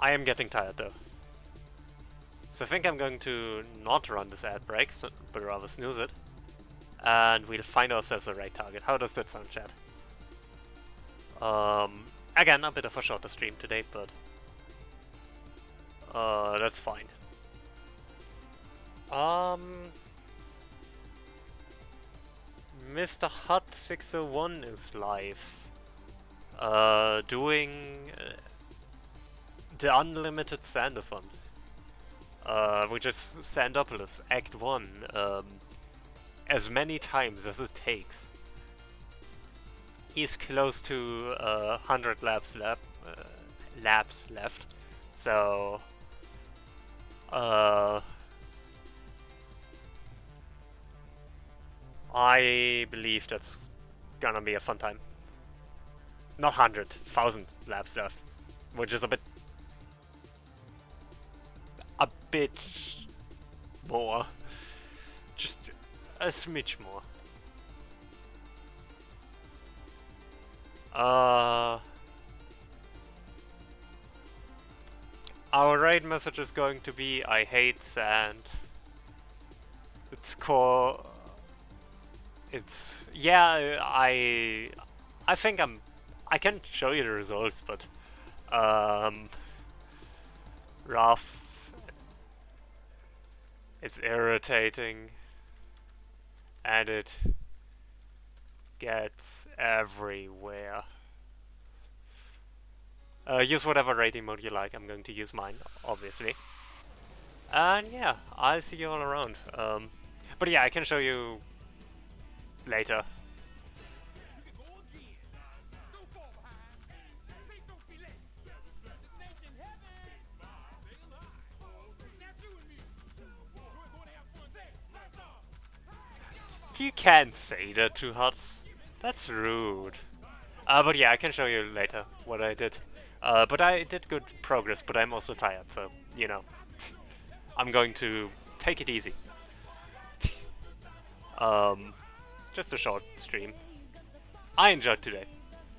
am getting tired though. So I think I'm going to not run this ad break, but rather snooze it. And we'll find ourselves a raid target. How does that sound, chat? Again, a bit of a shorter stream today, but... that's fine. Mr. Hut 601 is live. Doing... the Unlimited Sandathon. Which is Sandopolis, Act 1. As many times as it takes. He's close to 100 laps left, so I believe that's gonna be a fun time. Not 100, 1,000 laps left, which is a bit more, just a smidge more. Our raid message is going to be, I hate sand. It's core... It's... Yeah, I think I can show you the results, but... rough. It's irritating. And it gets everywhere. Use whatever rating mode you like. I'm going to use mine, obviously. And yeah, I'll see you all around. But yeah, I can show you later. You can't say that to Huts. That's rude. But yeah, I can show you later what I did. But I did good progress, but I'm also tired, so, you know. I'm going to take it easy. Just a short stream. I enjoyed today.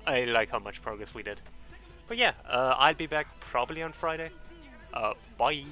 I like how much progress we did. But yeah, I'll be back probably on Friday. Bye.